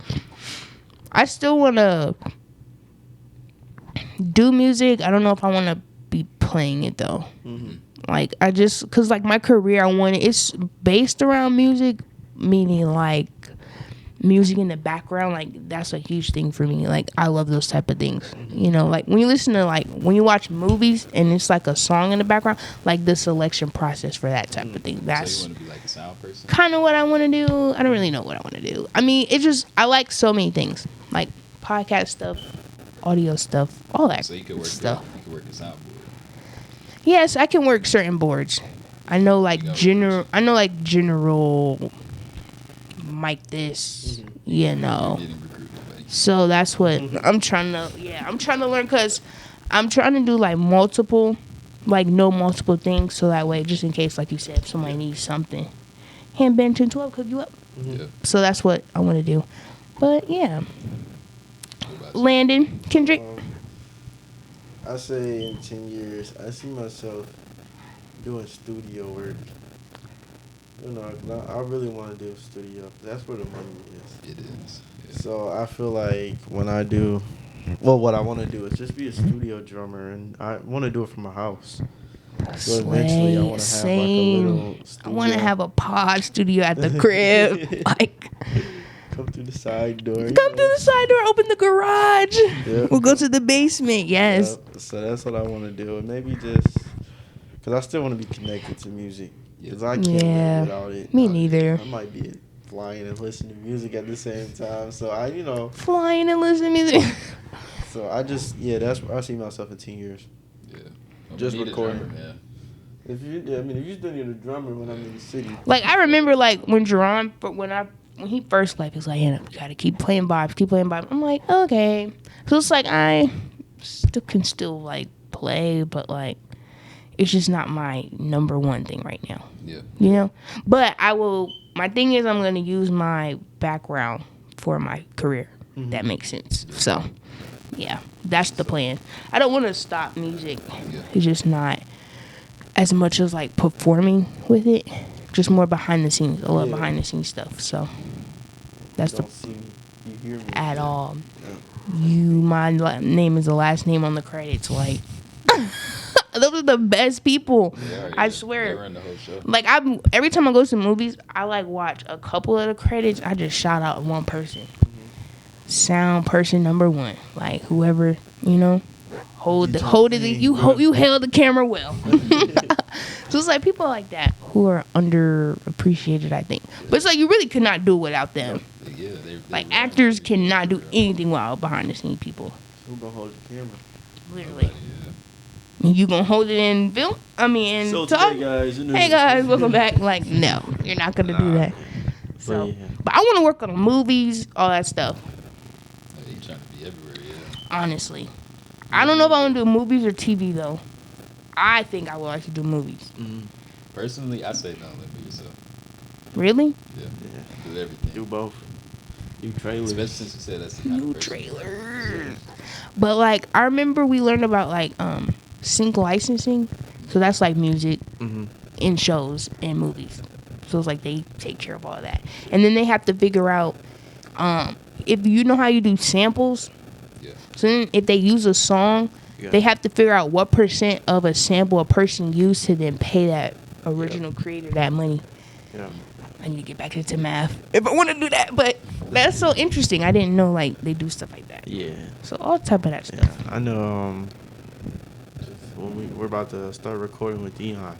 I still want to do music. I don't know if I want to be playing it though. Because my career, it's based around music, meaning music in the background. That's a huge thing for me. I love those type of things. When you listen to when you watch movies and it's a song in the background, the selection process for that type of thing. That's so you want to be a sound person? Kind of what I want to do. I don't really know what I want to do. I mean, I like so many things, podcast stuff, audio stuff, all that so you could work stuff. You could work the soundboard. Yes, I can work certain boards. I know general mic this, So that's what I'm trying to learn, because I'm trying to do multiple things, so that way, just in case, like you said, if somebody needs something, hand bend 10-12, cook you up. So that's what I want to do. But yeah. Landen, Kendrick. I say in 10 years, I see myself doing studio work. I really want to do a studio. That's where the money is. It is. Yeah. So I feel like when I do, what I want to do is just be a studio drummer, and I want to do it from my house. So eventually I want to have a little studio. I want to have a pod studio at the crib. Come through the side door. Through the side door, open the garage. Yep. We'll go to the basement, yes. Yep. So that's what I want to do. And maybe just, because I still want to be connected to music. Because I can't live without it. Me neither. I might be flying and listening to music at the same time. So Flying and listening to music. So that's where I see myself in 10 years. Yeah. Just recording. Drummer, man. If you still need a drummer when I'm in the city. I remember when Jerron, when he first left, he was like, you gotta keep playing vibes. I'm like, okay. So it's I can still play, but it's just not my number one thing right now. Yeah. But my thing is, I'm gonna use my background for my career. That makes sense. So yeah, that's the plan. I don't want to stop music. Yeah. It's just not as much as performing with it. Just more behind the scenes. I love behind the scenes stuff. So that's you hear me at all. Yeah. My name is the last name on the credits. Those are the best people. I swear. They run the whole show. Every time I go to movies, I watch a couple of the credits. I just shout out one person. Sound person number one. Whoever, hold it. You held the camera well. So it's people like that who are underappreciated, I think. But it's you really could not do it without them. Yeah, Like actors cannot do anything without behind the scenes people. Who gonna hold the camera? Literally. You gonna hold it in film? I mean, in So talk? today, guys, Hey guys, welcome back. Like, no, you're not gonna do that. So, but I want to work on movies, all that stuff. You trying to be everywhere, yeah. Honestly, I don't know if I want to do movies or TV though. I think I would like to do movies. Mm-hmm. Personally, I say don't limit yourself. Really? Yeah. Do everything. Do both. Do trailers. Especially since you said that's the New trailers. But like, I remember we learned about like sync licensing. So that's like music in shows and movies. So it's like they take care of all of that. And then they have to figure out if you know how you do samples. Yeah. So then if they use a song, they have to figure out what % of a sample a person used to then pay that original creator that money. Yeah. I need to get back into math if I want to do that. But that's so interesting. I didn't know like they do stuff like that. Yeah. So all type of that stuff. I know. When we're about to start recording with Dion.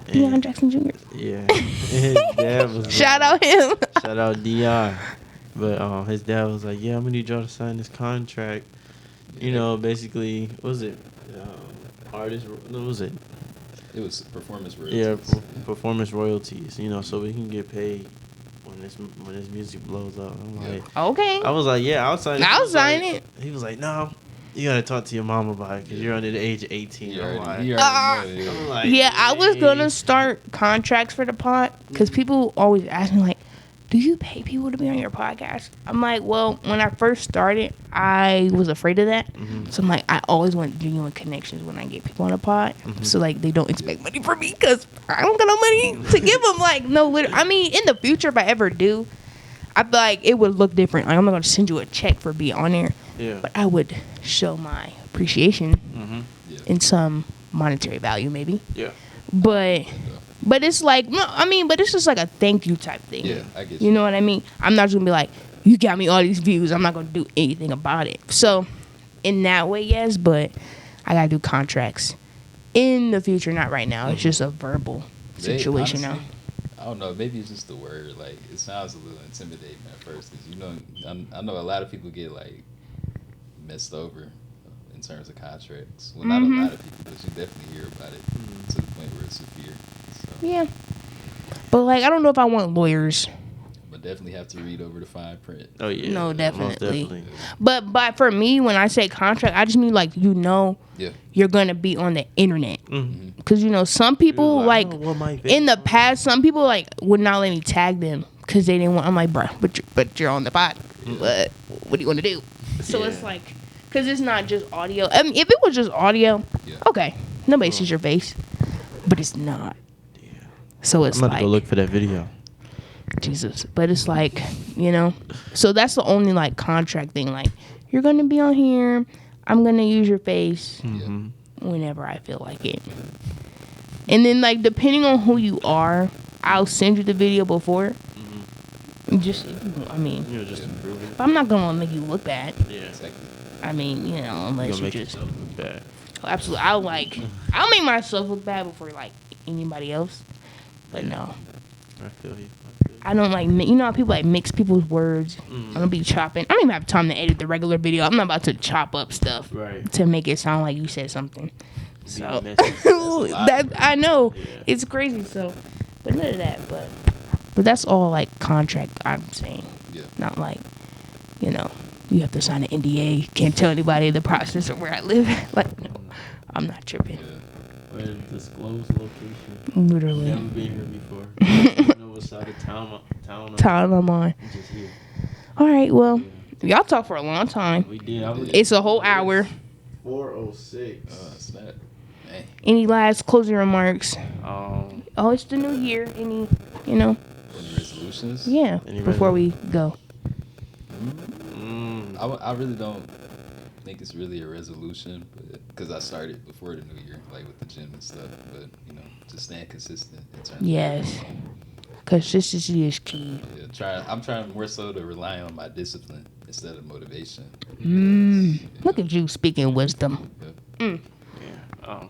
Deion Jackson Jr. Yeah. His dad was Shout out him. Shout out Dion. But his dad was like, "Yeah, I'm gonna need y'all to sign this contract." You know, basically, what was it artist? What was it? It was performance royalties. Yeah, performance royalties. You know, so we can get paid when this music blows up. I'm like, okay. I was like, yeah, I'll sign it. I'll sign it. He was like, no, you gotta talk to your mom about it because you're under the age of 18. You I'm already like, know it. I'm like, Yeah, I was gonna start contracts for the pod because people always ask me like, "Do you pay people to be on your podcast?" I'm like, well, when I first started, I was afraid of that. So I'm like, I always want genuine connections when I get people on a pod. So like, they don't expect money from me because I don't got no money to give them. Like, no, I mean, in the future, if I ever do, I feel like it would look different. Like, I'm not gonna send you a check for being on there, but I would show my appreciation in some monetary value, maybe. Yeah. But it's like, no, I mean, but it's just like a thank you type thing. Yeah, I get you. You know what I mean? I'm not just gonna be like, you got me all these views. I'm not gonna do anything about it. So, in that way, yes, but I gotta do contracts in the future, not right now. It's just a verbal situation now. I don't know. Maybe it's just the word. Like, it sounds a little intimidating at first because, you know, I know a lot of people get, like, messed over in terms of contracts. Well, not a lot of people, but you definitely hear about it to the point where it's severe. So. Yeah. But, like, I don't know if I want lawyers. But definitely have to read over the fine print. Oh, yeah. No, definitely. Definitely. But for me, when I say contract, I just mean, like, you know, you're going to be on the internet. Because, you know, some people, like in the past, some people, like, would not let me tag them because they didn't want, I'm like, bro, but you're on the pod. What do you want to do? So it's like, because it's not just audio. I mean, if it was just audio, okay, nobody sees your face. But it's not. So it's I'm about like, to go look for that video. Jesus. But it's like, you know, so that's the only like contract thing. Like, you're going to be on here. I'm going to use your face whenever I feel like it. And then, like, depending on who you are, I'll send you the video before. Just, I mean, just improve it. I'm not going to make you look bad. Yeah. I mean, you know, unless you make just. yourself look bad. Absolutely. I'll make myself look bad before, like, anybody else. But no. I feel you. I don't like, you know how people like mix people's words? I don't be chopping. I don't even have time to edit the regular video. I'm not about to chop up stuff to make it sound like you said something. So, that I know. Yeah. It's crazy. So, but none of that. But that's all like contract I'm saying. Yeah. Not like, you know, you have to sign an NDA. Can't tell anybody the process or where I live. Like, no, I'm not tripping. Where disclose location. Literally. Never been here before. I know what side of town I'm on. Just here. All right, well, y'all talk for a long time. We did. It's a whole hour. 4:06. Snap. Hey. Any last closing remarks? Oh, it's the new year. Any, you know? Any resolutions? Yeah. Before we go. I really don't think it's really a resolution, because I started before the new year, like with the gym and stuff. But you know, just staying consistent in terms. Yes. Consistency is key. Yeah, I'm trying more so to rely on my discipline instead of motivation. Look at you speaking wisdom.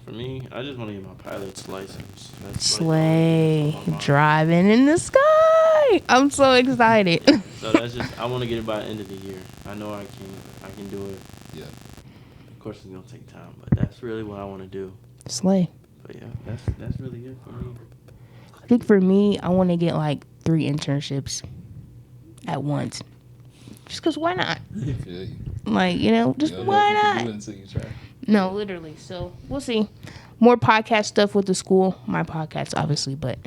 For me, I just want to get my pilot's license. That's Slay. Driving in the sky. Yay! I'm so excited. So that's just I want to get it by the end of the year. I know I can do it. Yeah. Of course, it's gonna take time, but that's really what I want to do. Slay. But yeah, that's really it for me. I think for me, I want to get like 3 internships at once. Just cause why not? I feel you. Like, you know, just You don't know why if you can not? do it until you try. No, literally. So we'll see. More podcast stuff with the school. My podcast, obviously, but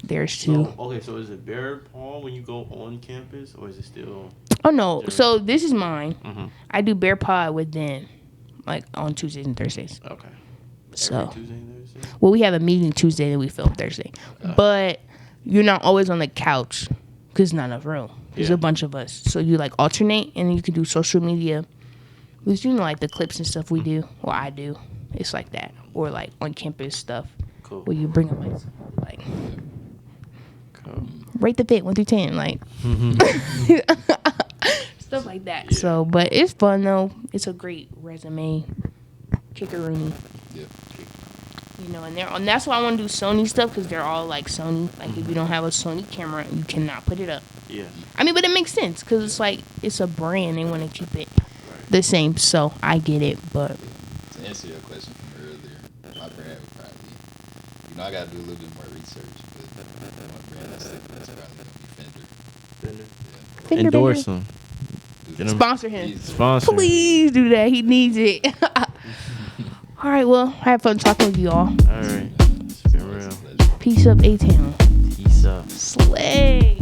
there's 2. So, okay, so is it Bear Paul when you go on campus, or is it still? Oh no. So this is mine. Mm-hmm. I do Bear Pod with them, like on Tuesdays and Thursdays. Okay. So, Every Tuesday and Thursday? well, we have a meeting Tuesday and we film Thursday, but you're not always on the couch because not enough room. There's Yeah. a bunch of us, so you like alternate, and then you can do social media. Which, you know, like the clips and stuff we do, or I do. It's like that, or like on campus stuff Cool. where you bring up like Cool. rate the fit 1 through 10, like stuff like that. Yeah. So, but it's fun though. It's a great resume, kickeroony. Yeah. You know, and that's why I want to do Sony stuff because they're all like Sony. Like if you don't have a Sony camera, you cannot put it up. Yeah. I mean, but it makes sense because it's like it's a brand. They want to keep it the same. So I get it, but To answer your question from earlier, my brand would probably, you know, I gotta do a little bit more research, but my brand is probably gonna be Fender. Yeah. Fender Endorse Bender. them. Get 'em- Sponsor him. Please. Sponsor. Please do that. He needs it. All right. Well, I had fun talking with you all. All right. It's been real. It's a pleasure. Peace up, A-Town. Peace up. Slay.